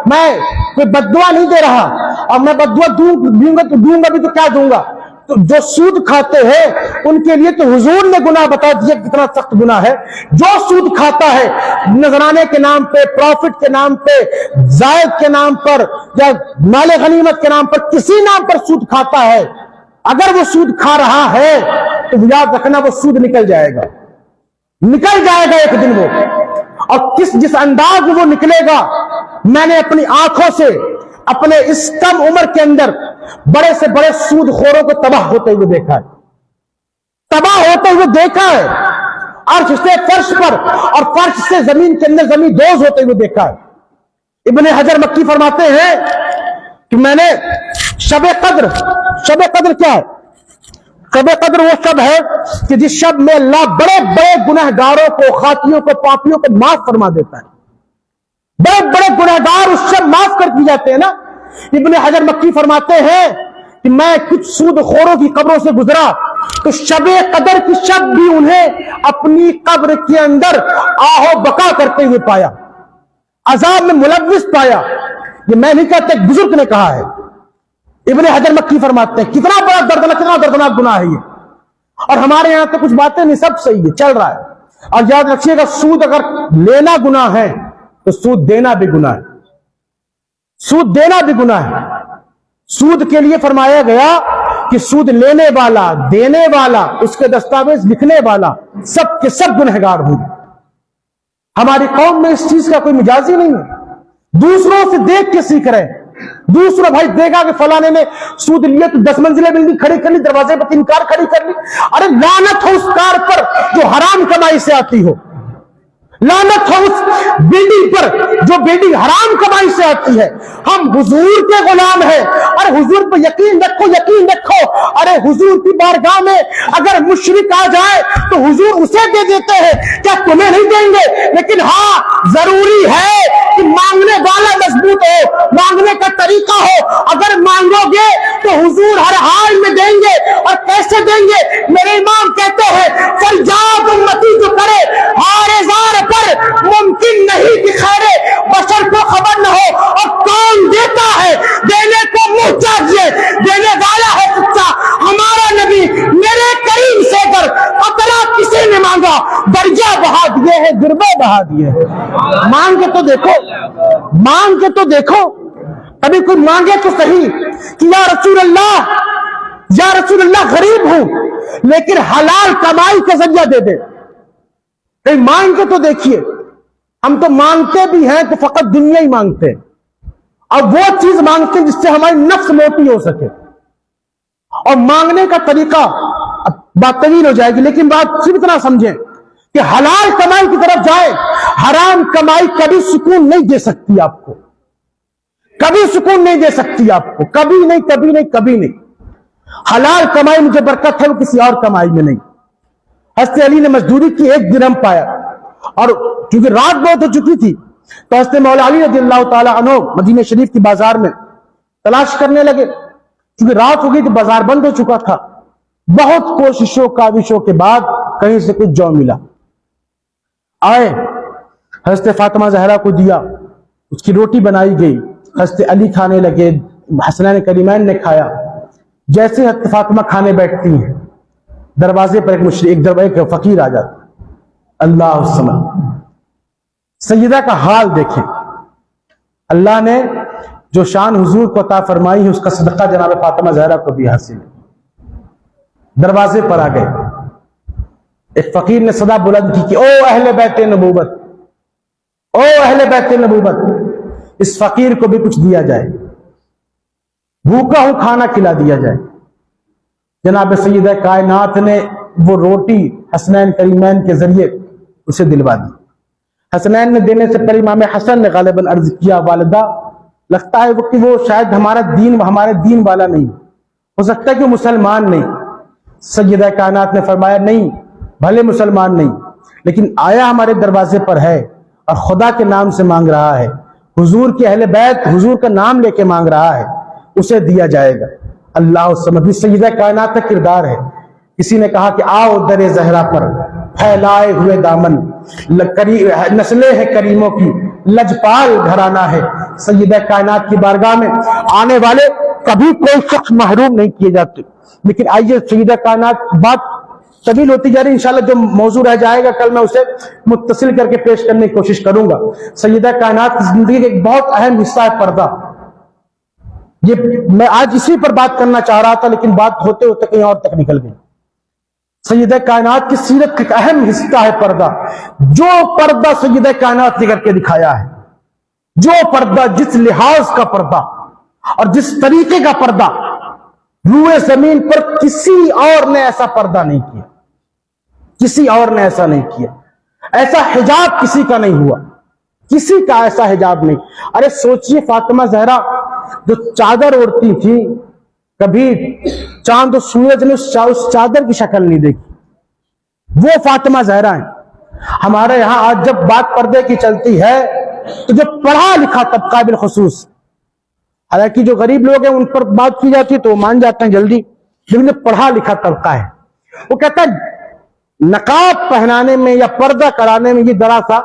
میں کوئی بددعا نہیں دے رہا، اور میں بددعا دوں گا بھی تو کیا دوں گا. تو جو سود کھاتے ہیں ان کے لیے تو حضور نے گناہ بتا دیا کتنا سخت گناہ ہے. جو سود کھاتا ہے نذرانے کے نام پہ، پروفٹ کے نام پہ، زائد کے نام پر، یا مال غنیمت کے نام پر، کسی نام پر سود کھاتا ہے، اگر وہ سود کھا رہا ہے تو یاد رکھنا وہ سود نکل جائے گا ایک دن وہ. اور جس انداز میں وہ نکلے گا، میں نے اپنی آنکھوں سے اپنے اس کم عمر کے اندر بڑے سے بڑے سود خوروں کو تباہ ہوتے ہوئے دیکھا ہے، عرش سے فرش پر اور فرش سے زمین کے اندر زمین دوز ہوتے ہوئے دیکھا ہے. ابن حجر مکی فرماتے ہیں کہ میں نے شب قدر کیا ہے؟ شب قدر وہ شب ہے کہ جس شب میں اللہ بڑے بڑے گنہگاروں کو، خاطیوں کو، پاپیوں کو معاف فرما دیتا ہے. بڑے بڑے گنہگار اس شب معاف کر دی جاتے ہیں نا. ابن حجر مکی فرماتے ہیں کہ میں کچھ سود خوروں کی قبروں سے گزرا تو شب قدر کی شب بھی انہیں اپنی قبر کے اندر آہو بکا کرتے ہوئے پایا، عذاب میں ملوث پایا. یہ میں نہیں کہتا، ایک بزرگ نے کہا ہے. ابن حجر مکی فرماتے ہیں کتنا بڑا دردناک گناہ ہے یہ. اور ہمارے یہاں تو کچھ باتیں نہیں، سب صحیح ہے، چل رہا ہے. اور یاد رکھیے گا، سود اگر لینا گناہ ہے تو سود دینا بھی گناہ ہے. سود کے لیے فرمایا گیا کہ سود لینے والا، دینے والا، اس کے دستاویز لکھنے والا سب کے سب گنہگار ہوں گے. ہماری قوم میں اس چیز کا کوئی مجاز ہی نہیں ہے. دوسروں سے دیکھ کے سیکھ رہے ہیں. دوسرا بھائی دیکھا کہ فلانے نے سود لیا تو 10 منزلیں بلڈنگ کھڑی کر لی، دروازے پر 3 کار کھڑی کر لی. ارے لعنت ہو اس کار پر جو حرام کمائی سے آتی ہو، لعنت ہو اس بلڈنگ پر جو بلڈنگ حرام کمائی سے آتی ہے. ہم حضور کے غلام ہیں. ارے حضور پر یقین رکھو. ارے حضور کی بارگاہ میں اگر مشرک آ جائے تو حضور اسے دے دیتے ہیں، کیا تمہیں نہیں دیں گے؟ لیکن ہاں ضروری ہے کہ مانگنے والا مضبوط ہو، مانگنے کا طریقہ ہو. اگر مانگو گے تو حضور ہر حال میں دیں گے. اور کیسے دیں گے؟ میرے امام کہتے ہیں فریاد امتی جو کرے ہارے زار پر ممکن نہیں کہ خیر بشر کو خبر نہ ہو. اور کون دیتا ہے؟ دینے کو منہ چاہیے، دینے والا ہے سچا ہمارا نبی. میرے کریم سے اگر قطرہ کسی نے مانگا، درجہ بہا دیے ہیں، گربے بہا دیے ہیں. مانگ کے تو دیکھو. ابھی کوئی مانگے تو صحیح کہ یا رسول اللہ غریب ہوں لیکن حلال کمائی کا ذریعہ دے دے. مانگ کے تو دیکھیے. ہم تو مانگتے بھی ہیں تو فقط دنیا ہی مانگتے ہیں، اور وہ چیز مانگتے ہیں جس سے ہماری نفس موٹی ہو سکے. اور مانگنے کا طریقہ بات طویل ہو جائے گی، لیکن بات صرف اتنا سمجھیں کہ حلال کمائی کی طرف جائے. حرام کمائی کبھی سکون نہیں دے سکتی آپ کو، کبھی سکون نہیں دے سکتی آپ کو، کبھی نہیں. حلال کمائی میں جو برکت ہے وہ کسی اور کمائی میں نہیں. حضرت علی نے مزدوری کی 1 درہم پایا, اور کیونکہ رات بہت ہو چکی تھی تو حضرت مولا علی رضی اللہ تعالی عنہ مدینہ شریف کی بازار میں تلاش کرنے لگے. کیونکہ رات ہو گئی تو بازار بند ہو چکا تھا. بہت کوششوں کاوشوں کے بعد کہیں سے کچھ جو ملا. آئے, حضرت فاطمہ زہرا کو دیا, اس کی روٹی بنائی گئی, حضرت علی کھانے لگے, حسنین کریمین نے کھایا. جیسے حضرت فاطمہ کھانے بیٹھتی ہیں, دروازے پر ایک فقیر آ جاتا. اللہ الصمد. سیدہ کا حال دیکھیں. اللہ نے جو شان حضور کو عطا فرمائی ہے اس کا صدقہ جناب فاطمہ زہرا کو بھی حاصل ہے. دروازے پر آ گئے. ایک فقیر نے صدا بلند کی کہ او اہل بیت نبوت, او اہل بیت نبوت, اس فقیر کو بھی کچھ دیا جائے, بھوکا ہوں کھانا کھلا دیا جائے. جناب سیدہ کائنات نے وہ روٹی حسنین کریمین کے ذریعے اسے دلوا دی. حسنین نے دینے سے پہلے امام حسن نے غالباً عرض کیا, والدہ لگتا ہے کہ وہ شاید ہمارے دین والا نہیں, ہو سکتا ہے کہ وہ مسلمان نہیں. سیدہ کائنات نے فرمایا نہیں, بھلے مسلمان نہیں لیکن آیا ہمارے دروازے پر ہے اور خدا کے نام سے مانگ رہا ہے, حضور کے اہل بیت حضور کا نام لے کے مانگ رہا ہے, اسے دیا جائے گا. اللہ سمجھ. سیدہ کائنات کا کردار ہے. کسی نے کہا کہ آؤ در زہرا پر پھیلائے ہوئے دامن, نسلیں ہیں کریموں کی, لجپال گھرانہ ہے. سیدہ کائنات کی بارگاہ میں آنے والے کبھی کوئی شخص محروم نہیں کیے جاتے. لیکن آئیے, سیدہ کائنات بات طویل ہوتی جا رہی, انشاءاللہ جو موضوع رہ جائے گا کل میں اسے متصل کر کے پیش کرنے کی کوشش کروں گا. سیدہ کائنات کی زندگی کا ایک بہت اہم حصہ ہے پردہ. یہ میں آج اسی پر بات کرنا چاہ رہا تھا لیکن بات ہوتے ہوتے کہیں اور تک نکل گئی. سیدہ کائنات کی سیرت کا ایک اہم حصہ ہے پردہ. جو پردہ سیدہ کائنات نے کر کے دکھایا ہے, جو پردہ, جس لحاظ کا پردہ اور جس طریقے کا پردہ, روئے زمین پر کسی اور نے ایسا پردہ نہیں کیا, کسی اور نے ایسا نہیں کیا. ایسا حجاب کسی کا نہیں ہوا, کسی کا ایسا حجاب نہیں. ارے سوچئے, فاطمہ زہرا جو چادر اوڑھتی تھی, کبھی چاند و سورج نے اس چادر کی شکل نہیں دیکھی. وہ فاطمہ زہرا ہیں. ہمارے یہاں آج جب بات پردے کی چلتی ہے تو جو پڑھا لکھا طبقہ بالخصوص, حالانکہ جو غریب لوگ ہیں ان پر بات کی جاتی ہے تو وہ مان جاتے ہیں جلدی, لیکن جو پڑھا لکھا طبقہ ہے وہ کہتا ہے نقاب پہنانے میں یا پردہ کرانے میں یہ ذرا سا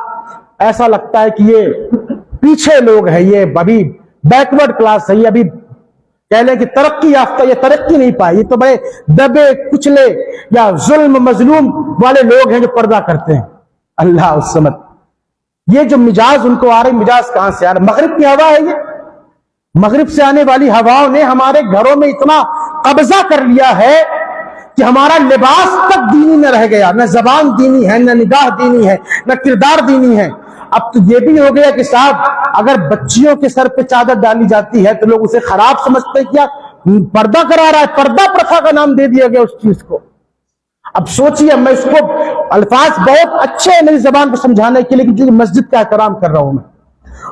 ایسا لگتا ہے کہ یہ پیچھے لوگ ہیں, یہ ابھی بیکورڈ کلاس ہے, یہ ابھی کہہ لیں کہ ترقی یافتہ, یہ ترقی نہیں پائے, یہ تو بڑے دبے کچلے یا ظلم مظلوم والے لوگ ہیں جو پردہ کرتے ہیں. اللہ الصمد. یہ جو مجاز ان کو آ رہی, مجاز کہاں سے آ رہا؟ مغرب کی ہوا ہے. یہ مغرب سے آنے والی ہواؤں نے ہمارے گھروں میں اتنا قبضہ کر لیا ہے کہ ہمارا لباس تک دینی نہ رہ گیا, نہ زبان دینی ہے, نہ نگاہ دینی ہے, نہ کردار دینی ہے. اب تو یہ بھی ہو گیا کہ صاحب اگر بچیوں کے سر پہ چادر ڈالی جاتی ہے تو لوگ اسے خراب سمجھتے ہیں, کیا پردہ کرا رہا ہے, پردہ پرتھا کا نام دے دیا گیا اس چیز کو. اب سوچئے, میں اس کو الفاظ بہت اچھے ہیں میری زبان کو سمجھانے کے لیے کیونکہ مسجد کا احترام کر رہا ہوں میں.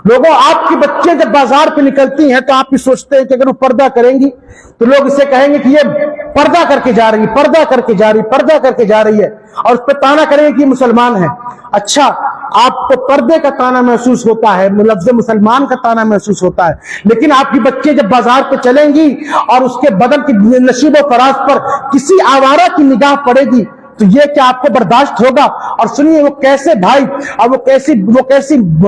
لوگوں, آپ کی بچے جب بازار پہ نکلتی ہیں تو آپ بھی سوچتے ہیں کہ اگر وہ پردہ کریں گی تو لوگ اسے کہیں گے کہ یہ پردہ کر کے جا رہی ہے, پردہ کر کے جا رہی, پردہ کر کے جا رہی ہے, اور اس پہ تانا کریں گے کہ یہ مسلمان ہے. اچھا, آپ کو پردے کا تانا محسوس ہوتا ہے, لفظ مسلمان کا تانا محسوس ہوتا ہے, لیکن آپ کی بچے جب بازار پہ چلیں گی اور اس کے بدن کی نشیب و فراز پر کسی آوارہ کی نگاہ پڑے گی تو یہ کیا آپ کو برداشت ہوگا؟ اور سنیے, وہ کیسے بھائی اور وہ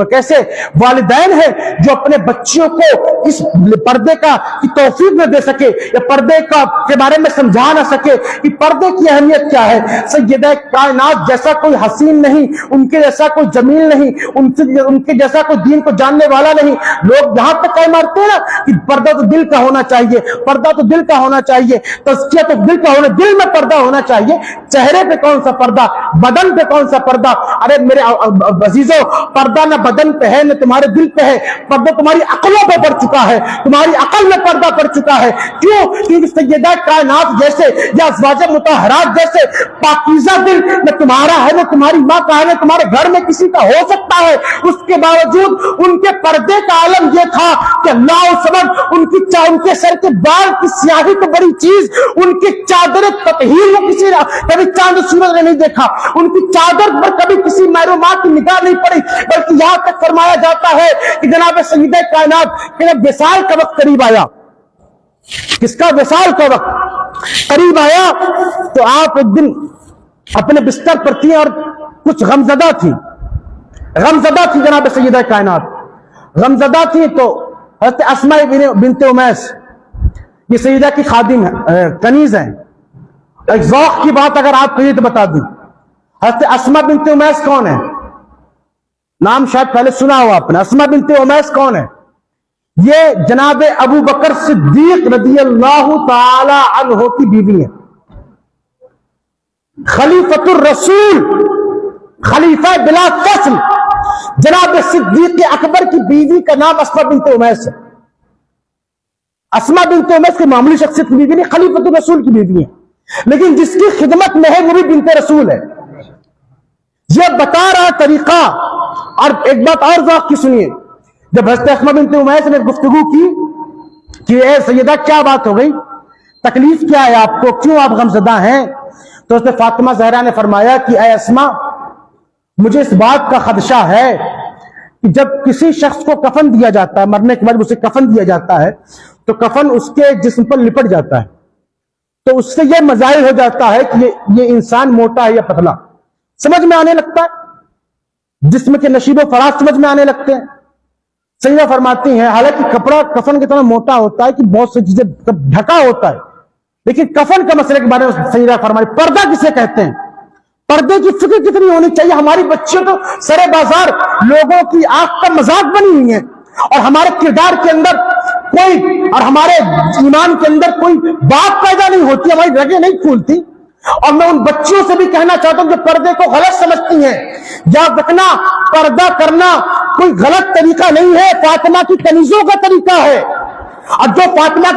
کیسے والدین ہیں جو اپنے بچیوں کو اس پردے کی توفیق نہ دے سکے یا پردے کے بارے میں سمجھا نہ سکے کہ پردے کی اہمیت کیا ہے. سیدہ کائنات جیسا کوئی حسین نہیں, ان کے جیسا کوئی جمیل نہیں, ان کے جیسا کوئی دین کو جاننے والا نہیں. لوگ یہاں تک کہہ مارتے ہیں نا کہ پردہ تو دل کا ہونا چاہیے, پردہ تو دل کا ہونا چاہیے, تزکیہ تو دل کا ہونا, دل میں پردہ ہونا چاہیے, چہرے چہرے پہ کون سا پردہ, بدن پہ کون سا پردہ. ارے میرے عزیزو, پردہ نہ بدن پہ ہے نہ تمہارے دل پہ ہے, پردہ تمہاری عقلوں پہ پڑ چکا ہے, تمہاری عقل میں پردہ پڑ چکا ہے. کیوں؟ کیونکہ سیدہ کائنات جیسے یا ازواج مطہرات جیسے پاکیزہ دل نہ تمہارا ہے نہ تمہاری ماں کا ہے نہ تمہارے گھر میں کسی کا ہو سکتا ہے. اس کے باوجود ان کے پردے کا عالم یہ تھا کہ اللہ سبب ان کے سر کے بال کی سیاہی تو بڑی چیز, ان کی چادر تطہیر وہ کسی کبھی چاند سورج نے نہیں دیکھا, ان کی چادر پر کبھی کسی محروماں کی نگاہ نہیں پڑی, بلکہ یہاں تک فرمایا جاتا ہے کہ جناب سیدہ کائنات کہ جب وصال کا وقت قریب آیا, کس کا وصال کا وقت قریب آیا, تو آپ ایک دن اپنے بستر پر تھی اور کچھ غمزدہ تھی جناب سیدہ کائنات, غمزدہ تھی. تو حضرت اسماء بنت امیس, یہ سیدہ کی خادم کنیز ہیں. ایک ذوق کی بات اگر آپ کہیے تو بتا دوں, حضرت اسماء بنت امیس کون ہے؟ نام شاید پہلے سنا ہوا آپ نے. اسماء بنت امیس کون ہے؟ یہ جناب ابو بکر صدیق رضی اللہ تعالی عنہ کی بیوی ہے, خلیفۃ الرسول, خلیفہ بلا فصل جناب صدیق اکبر کی بیوی کا نام اسماء بنت امیس ہے. اسماء بنت امیس کی معمولی شخصیت کی بیوی نہیں, خلیفۃ الرسول کی بیوی ہے, لیکن جس کی خدمت میں ہے وہ بھی بنت رسول ہے. یہ بتا رہا طریقہ. اور ایک بات اور ذوق کی سنیے, جب حضرت اسماء بنت امیس نے گفتگو کی کہ اے سیدہ کیا بات ہو گئی, تکلیف کیا ہے آپ کو, کیوں آپ غمزدہ ہیں, تو حضرت فاطمہ زہرا نے فرمایا کہ اے اسماء, مجھے اس بات کا خدشہ ہے کہ جب کسی شخص کو کفن دیا جاتا ہے, مرنے کے بعد اسے کفن دیا جاتا ہے, تو کفن اس کے جسم پر لپٹ جاتا ہے, تو اس سے یہ مظاہر ہو جاتا ہے کہ یہ انسان موٹا ہے یا پتلا, سمجھ میں آنے لگتا ہے, جسم کے نشیب و فراز سمجھ میں آنے لگتے ہیں. سیدہ فرماتی ہیں حالانکہ کپڑا کفن کی طرح موٹا ہوتا ہے کہ بہت سی چیزیں ڈھکا ہوتا ہے, لیکن کفن کا مسئلے کے بارے میں سیدہ فرماتی, پردہ کسے کہتے ہیں, پردے کی فکر کتنی ہونی چاہیے. ہماری بچیاں تو سرے بازار لوگوں کی آنکھ کا مذاق بنی ہوئی ہیں, اور ہمارے کردار کے اندر کوئی اور ہمارے ایمان کے اندر کوئی بات پیدا نہیں ہوتی, ہماری رگیں نہیں کھولتی. اور میں ان بچیوں سے بھی کہنا چاہتا ہوں جو پردے کو غلط سمجھتی ہیں, یاد رکھنا پردہ کرنا کوئی غلط طریقہ نہیں ہے, فاطمہ کی کنیزوں کا طریقہ ہے. اور جو فاطمہ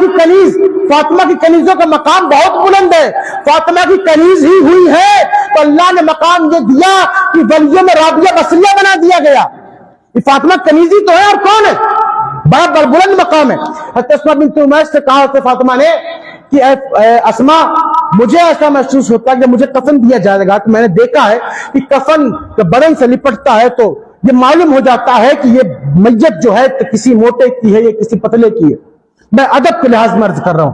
کی کنیزوں کا مقام بہت بلند ہے, فاطمہ کی کنیز ہی ہوئی ہے تو اللہ نے مقام یہ دیا کہ ولیوں میں رابعہ بصریہ بنا دیا گیا. یہ فاطمہ کنیزی تو ہے اور کون ہے, بڑا بلند مقام ہے. حضرت اسماء بنت امیس سے کہا حضرت فاطمہ نے کہ اے اسماء, مجھے ایسا محسوس ہوتا ہے کہ مجھے کفن دیا جائے گا, تو میں نے دیکھا ہے کہ کفن بدن سے لپٹتا ہے تو یہ معلوم ہو جاتا ہے کہ یہ میت جو ہے کسی موٹے کی ہے یا کسی پتلے کی ہے. میں ادب کے لحاظ میں عرض کر رہا ہوں,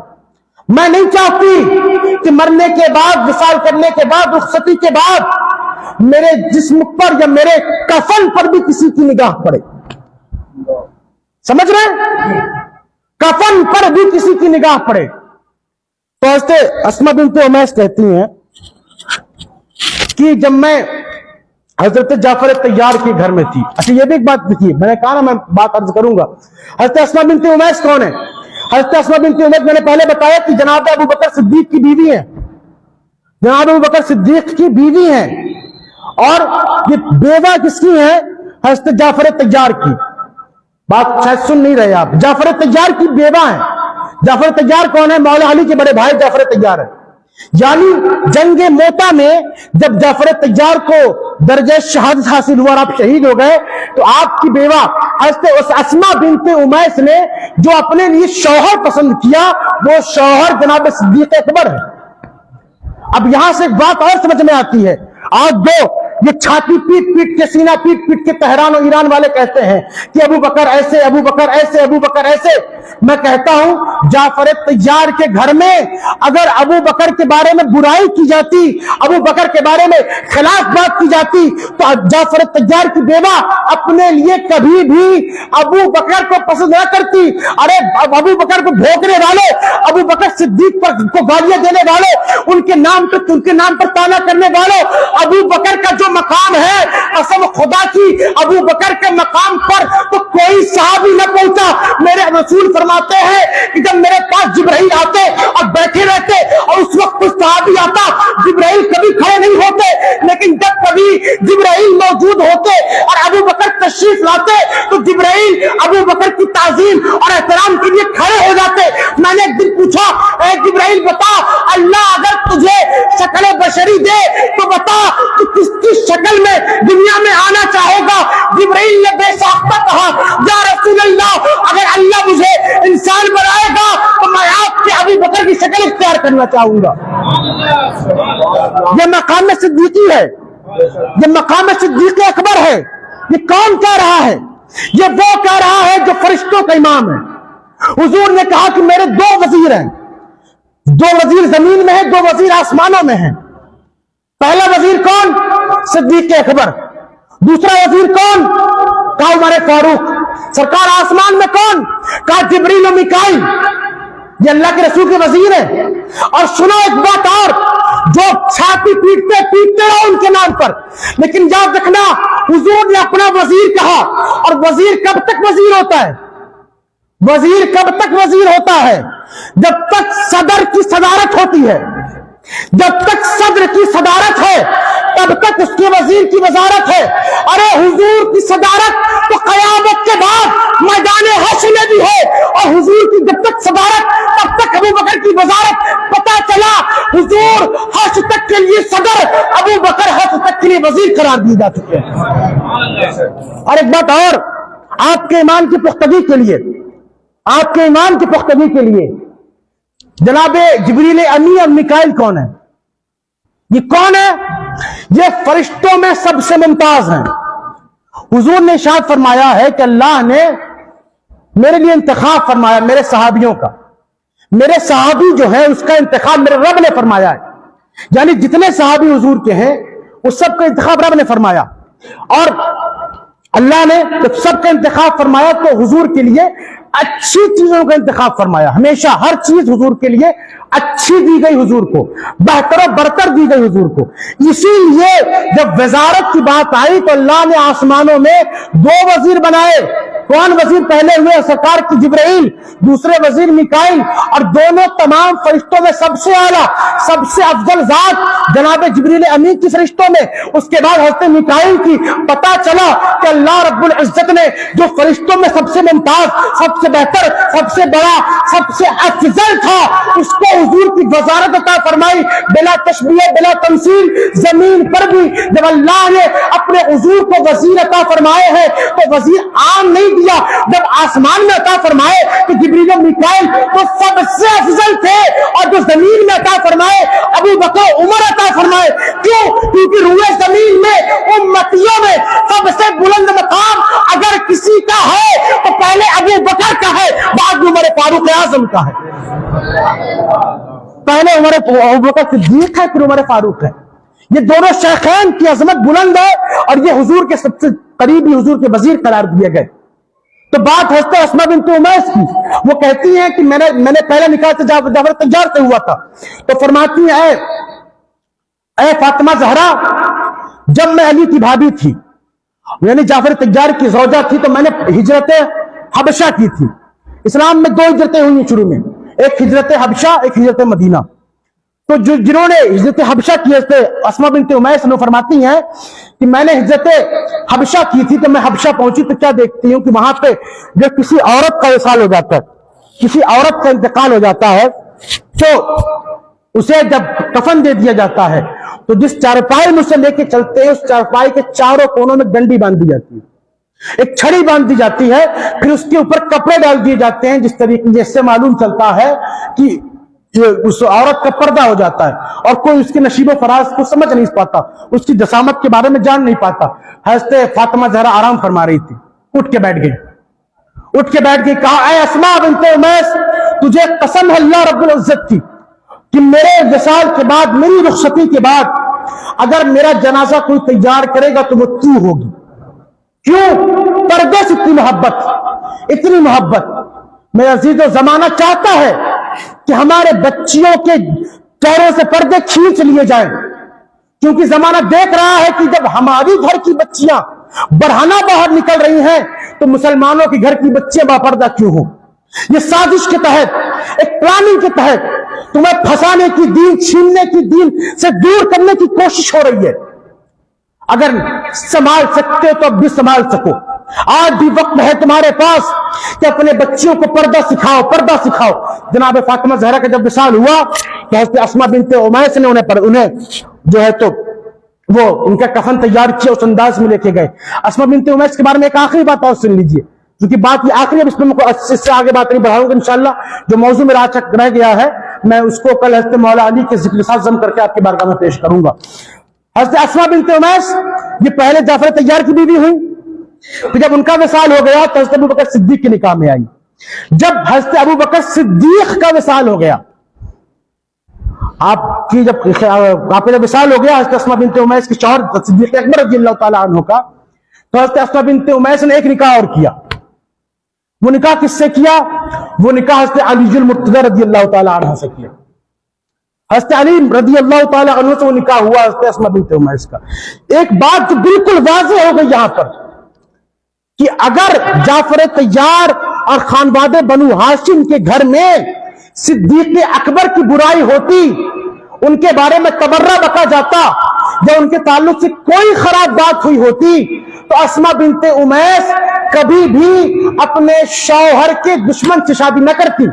میں نہیں چاہتی کہ مرنے کے بعد, وصال کرنے کے بعد, رخصتی کے بعد میرے جسم پر یا میرے کفن پر بھی کسی کی نگاہ پڑے. سمجھ رہے, کفن پر بھی کسی کی نگاہ پڑے. تو حضرت اسماء بنت امیس کہتی ہیں کہ جب میں حضرت جعفر طیار کے گھر میں تھی. اچھا یہ بھی ایک بات دیکھیے, میں نے کہا نا میں بات عرض کروں گا. حضرت اسماء بنت امیس کون ہے؟ حضرت اسماء بنت امیس میں نے پہلے بتایا کہ جناب ابو بکر صدیق کی بیوی ہیں, جناب ابو بکر صدیق کی بیوی ہیں. اور یہ بیوہ کس کی ہے؟ حضرت جعفر طیار کی. بات شاید سن نہیں رہے آپ, جعفر طیار کی بیوہ ہیں. جعفر طیار کون ہے؟ مولا علی کے بڑے بھائی جعفر طیار ہے. یعنی جنگ موتا میں جب جعفر طیار کو درجہ شہادت حاصل ہوا اور آپ شہید ہو گئے, تو آپ کی بیوہ حضرت اسماء بنت امیس نے جو اپنے لیے شوہر پسند کیا وہ شوہر جناب صدیق اکبر ہے. اب یہاں سے ایک بات اور سمجھ میں آتی ہے. آج دو یہ چھاتی پیٹ پیٹ کے, سینہ پیٹ پیٹ کے تہران و ایران والے کہتے ہیں کہ ابو بکر ایسے, ابو بکر ایسے, ابو بکر ایسے. میں کہتا ہوں جعفر طیار کے گھر میں اگر ابو بکر کے بارے میں برائی کی جاتی, ابو بکر کے بارے میں خلاف بات کی جاتی, تو جعفر طیار کی بیوہ اپنے لیے کبھی بھی ابو بکر کو پسند نہ کرتی. ارے ابو بکر کو بھونکنے والوں, ابو بکر صدیق پر کو گالیاں دینے والوں, ان کے نام پر تانا کرنے والوں, ابو بکر کا جو مقام ہے قسم خدا کی ابو بکر کے مقام پر تو کوئی صحابی نہ پہنچا. میرے رسول فرماتے ہیں کہ جب میرے پاس جبرائیل آتے اور بیٹھے رہتے اور اس وقت کچھ صحابی آتا، جبرائیل کبھی کھڑے نہیں ہوتے، لیکن جب کبھی جبرائیل موجود ہوتے اور ابو بکر تشریف لاتے تو جبرائیل ابو بکر کی تعظیم اور احترام کے لیے کھڑے ہو جاتے۔ میں نے ایک دن پوچھا، اے جبرائیل بتا، اللہ اگر تجھے شکل بشری دے تو بتا کہ کس کس شکل میں دنیا میں آنا چاہے گا؟ جبرائیل نے بے ساختہ کہا، یا رسول اللہ، اگر اللہ مجھے انسان بنائے گا تو میں آپ کے ابو بکر کی شکل اختیار کرنا چاہوں گا۔ یہ مقام صدیقی ہے، یہ مقام صدیق اکبر ہے۔ یہ کون کہہ رہا ہے؟ یہ وہ کہہ رہا ہے جو فرشتوں کا امام ہے۔ حضور نے کہا کہ میرے دو وزیر ہیں، دو وزیر زمین میں ہیں، دو وزیر آسمانوں میں ہیں۔ پہلا وزیر کون؟ صدیق اکبر۔ دوسرا وزیر کون؟ کہا عمر فاروق۔ سرکار آسمان میں کون؟ کہا جبریل و میکائیل۔ یہ اللہ کے رسول کے وزیر ہیں۔ اور سنو ایک بات اور، جو چھاتی پیٹتے پیٹتے رہو ان کے نام پر، لیکن یاد رکھنا حضور نے اپنا وزیر کہا، اور وزیر کب تک وزیر ہوتا ہے؟ وزیر کب تک وزیر ہوتا ہے؟ جب تک صدر کی صدارت ہوتی ہے۔ جب تک صدر کی صدارت ہے تب تک اس کے وزیر کی وزارت ہے۔ ارے حضور کی صدارت تو قیامت کے بعد میدان حشر میں بھی ہے، اور حضور کی جب تک صدارت تب تک ابو بکر کی وزارت۔ پتا چلا حضور حشر تک کے لیے صدر، ابو بکر حشر تک کے لیے وزیر قرار دیے جا چکے ہیں۔ اور ایک بات اور، آپ کے ایمان کی پختگی کے لیے، آپ کے ایمان کی پختگی کے لیے جناب جبریل امی اور میکائیل کون ہے؟ یہ کون ہے؟ یہ فرشتوں میں سب سے ممتاز ہیں۔ حضور نے ارشاد فرمایا ہے کہ اللہ نے میرے لیے انتخاب فرمایا میرے صحابیوں کا، میرے صحابی جو ہے اس کا انتخاب میرے رب نے فرمایا ہے، یعنی جتنے صحابی حضور کے ہیں اس سب کا انتخاب رب نے فرمایا۔ اور اللہ نے جب سب کا انتخاب فرمایا تو حضور کے لیے اچھی چیزوں کا انتخاب فرمایا۔ ہمیشہ ہر چیز حضور کے لیے اچھی دی گئی، حضور کو بہتر و برتر دی گئی حضور کو۔ اسی لیے جب وزارت کی بات آئی تو اللہ نے آسمانوں میں دو وزیر بنائے۔ کون وزیر پہلے ہوئے؟ سرکار کی جبرائیل، دوسرے وزیر میکائیل، اور دونوں تمام فرشتوں میں سب سے اعلیٰ، سب سے افضل ذات جناب جبریل امین کی فرشتوں میں، اس کے بعد حضرت میکائیل کی۔ پتا چلا کہ اللہ رب العزت نے جو فرشتوں میں سب سے ممتاز، سب سے بہتر، سب سے بڑا، سب سے افضل تھا، اس کو حضور کی وزارت عطا فرمائی بلا تشبیہ بلا تمثیل۔ زمین پر بھی جب اللہ نے اپنے حضور کو وزیر عطا فرمائے ہیں تو وزیر عام نہیں دیا، جب آسمان میں عطا فرمائے تو جبریل و میکائیل تو سب سے افضل تھے، اور جو زمین میں عطا فرمائے ابو بکر عمر عطا فرمائے۔ کیوں؟ کیونکہ روئے زمین میں امتیوں میں سب سے بلند مقام اگر کسی کا ہے تو پہلے ابو بکر کا ہے، بعد میں عمر فاروق اعظم کا ہے۔ پہلے ابو بکر صدیق ہے، پھر عمر فاروق ہے۔ یہ دونوں شیخین کی عظمت بلند ہے، اور یہ حضور کے سب سے قریبی حضور کے وزیر قرار دیے گئے۔ تو بات حضرت اسماء بنت امیس کی، وہ کہتی ہیں کہ میں نے پہلا نکاح سے جعفر تجار سے ہوا تھا، تو فرماتی ہیں اے فاطمہ زہرا، جب میں علی کی بھابھی تھی، یعنی جعفر تجار کی زوجہ تھی، تو میں نے ہجرت حبشہ کی تھی۔ اسلام میں دو ہجرتیں ہوئی شروع میں، ایک ہجرت حبشہ، ایک ہجرت مدینہ۔ تو جنہوں نے ہجرت حبشہ کی ہے، اسماء بنت امیس نے فرماتی ہیں کہ میں نے ہجرت حبشہ کی تھی، تو میں حبشہ پہنچی تو کیا دیکھتی ہوں کہ وہاں پہ جب کسی عورت کا وصال ہو جاتا ہے، کسی عورت کا انتقال ہو جاتا ہے، تو اسے جب کفن دے دیا جاتا ہے تو جس چارپائی میں اسے لے کے چلتے ہیں، اس چارپائی کے چاروں کونوں میں ڈنڈی باندھ دی جاتی ہے، ایک چھڑی باندھ دی جاتی ہے، پھر اس کے اوپر کپڑے ڈال دیے جاتے ہیں، جس طریقے جس سے معلوم چلتا ہے کہ اس عورت کا پردہ ہو جاتا ہے، اور کوئی اس کے نشیب و فراز کو سمجھ نہیں پاتا، اس کی جسامت کے بارے میں جان نہیں پاتا۔ حضرت فاطمہ زہرا آرام فرما رہی تھی، اٹھ کے بیٹھ گئی، کہا اے اسماء بنت امیس، تجھے قسم ہے اللہ رب العزت کی کہ میرے وصال کے بعد، میری رخصتی کے بعد اگر میرا جنازہ کوئی تیار کرے گا تو وہ تو ہوگی۔ کیوں؟ پردے سے اتنی محبت۔ میرا عزیز و زمانہ چاہتا ہے کہ ہمارے بچیوں کے چہروں سے پردے کھینچ لیے جائیں، کیونکہ زمانہ دیکھ رہا ہے کہ جب ہماری گھر کی بچیاں برہنہ باہر نکل رہی ہیں تو مسلمانوں کے گھر کی بچیاں باپردہ کیوں ہوں؟ یہ سازش کے تحت، ایک پلاننگ کے تحت تمہیں پھنسانے کی، دین چھیننے کی، دین سے دور کرنے کی کوشش ہو رہی ہے۔ اگر سنبھال سکتے تو اب بھی سنبھال سکو، آج بھی وقت ہے تمہارے پاس کہ اپنے بچیوں کو پردہ سکھاؤ، پردہ سکھاؤ۔ جناب فاطمہ زہرا کا جب وصال ہوا تو حضرت اسماء بنت امیس نے انہیں جو ہے تو وہ ان کا کفن تیار کیا، اس انداز میں لے کے گئے۔ اسماء بنت امیس کے بارے میں ایک آخری بات اور سن لیجئے، کیونکہ بات یہ آخری، اب اس سے آگے بات نہیں بڑھاؤں گا انشاءاللہ۔ جو موضوع میرا آج تک رہ گیا ہے میں اس کو کل حضرت مولا علی کے ذکر ساتھ ضم کر کے آپ کی بارگاہ میں پیش کروں گا۔ حضرت اسماء بنت امیس یہ پہلے جعفر طیار کی بیوی ہوئی، پھر جب ان کا وصال ہو گیا تو حضرت ابو بکر صدیق کے نکاح میں آئی۔ جب حضرت ابو بکر صدیق کا وصال ہو گیا، آپ کا جب وصال ہو گیا حضرت اسماء بنت امیس کے شوہر صدیق اکبر رضی اللہ تعالیٰ عنہ کا، تو حضرت اسماء بنت امیس نے ایک نکاح اور کیا۔ وہ نکاح کس سے کیا؟ وہ نکاح حضرت علی المرتضی رضی اللہ تعالیٰ عنہ سے کیا۔ حضرت علی رضی اللہ تعالیٰ عنہ سے وہ نکاح ہوا حضرت اسماء بنت امیس کا۔ ایک بات جو بالکل واضح ہو گئی یہاں پر کہ اگر جعفر طیار اور خانوادے بنو ہاشم کے گھر میں صدیق اکبر کی برائی ہوتی، ان کے بارے میں تبرہ بکا جاتا یا ان کے تعلق سے کوئی خراب بات ہوئی ہوتی، تو اسماء بنت امیس کبھی بھی اپنے شوہر کے دشمن سے شادی نہ کرتی۔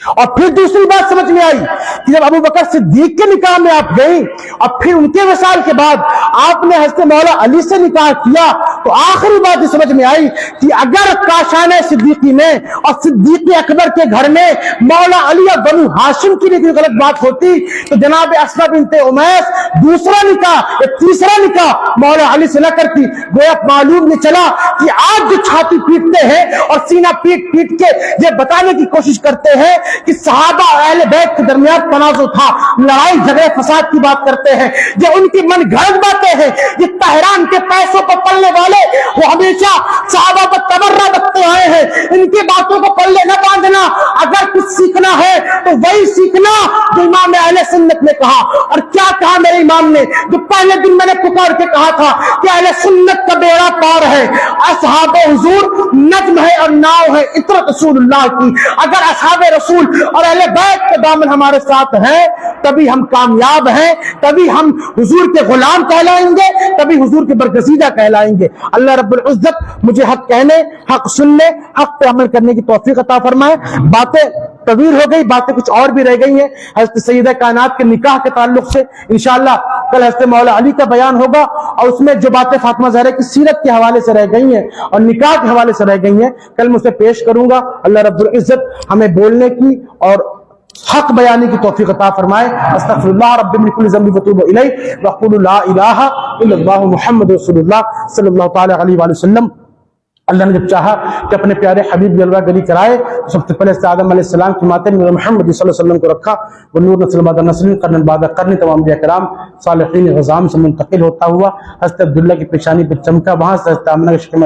اور پھر دوسری بات سمجھ میں آئی کہ جب ابو بکر صدیق کے نکاح میں آپ گئی اور پھر ان کے وصال کے بعد آپ نے حضرت مولا علی سے نکاح کیا، تو آخری بات یہ سمجھ میں آئی کہ اگر کاشانہ صدیقی میں اور صدیق اکبر کے گھر میں مولا علی اور بنو ہاشم کی لیے غلط بات ہوتی تو جناب اسماء بنت امیس دوسرا نکاح یا تیسرا نکاح مولا علی سے نہ کرتی۔ گویا معلوم نہیں چلا کہ آج جو چھاتی پیٹتے ہیں اور سینہ پیٹ پیٹ کے یہ بتانے کی کوشش کرتے ہیں کہ صحابہ اور اہل بیت کے درمیان تنازع تھا، لڑائی جھگڑے فساد کی بات کرتے ہیں، یہ ان کی من گھڑت باتیں ہیں۔ یہ طہران کے پیسوں پر پلنے والے وہ ہمیشہ صحابہ پر تبرہ رکھتے آئے ہیں، ان کی باتوں کو پلے نہ باندھنا۔ اگر کچھ سیکھنا ہے تو وہی سیکھنا جو امام اہل سنت نے کہا۔ اور کیا کہا میرے امام نے؟ جو پہلے دن میں نے پکار کے کہا تھا کہ اہل سنت کا بیڑا پار ہے، اصحاب حضور نجم ہے اور ناؤ ہے عطرت رسول اللہ کی۔ اگر اصحاب رسول اور اہل بیت کے دامن ہمارے ساتھ ہیں تبھی ہم کامیاب ہیں، تبھی ہم حضور کے غلام کہلائیں گے، تبھی حضور کے برگزیدہ کہلائیں گے۔ اللہ رب العزت مجھے حق کہنے، حق سننے، حق پہ عمل کرنے کی توفیق عطا فرمائے۔ باتیں طویل ہو گئی، باتیں کچھ اور بھی رہ گئی ہیں حضرت سیدہ کائنات کے نکاح کے تعلق سے۔ انشاءاللہ کل حضرت مولا علی کا بیان ہوگا اور اس میں جو باتیں فاطمہ زہرا کی سیرت کے حوالے سے رہ گئی ہیں اور نکاح کے حوالے سے رہ گئی ہیں کل میں اسے پیش کروں گا۔ اللہ رب العزت ہمیں بولنے کی اور حق بیانی کی توفیق عطا فرمائے۔ استغفر اللہ رب من کل ذنب واتوب الیہ واقول لا الہ الا اللہ محمد رسول اللہ صلی اللہ تعالی علیہ وآلہ وسلم۔ اللہ نے جب چاہا کہ اپنے پیارے حبیب جلوہ گری کرائے تو سب سے پہلے آدم علیہ السلام کی ماتم محمد صلی اللہ علیہ وسلم کو رکھا۔ وہ نور نسل بعد نسل قرن بعد قرن تمام انبیاء کرام صالحین غزام سے منتقل ہوتا ہوا حضرت عبداللہ کی پیشانی پر چمکا، وہاں سے حضرت آمنہ کے شکم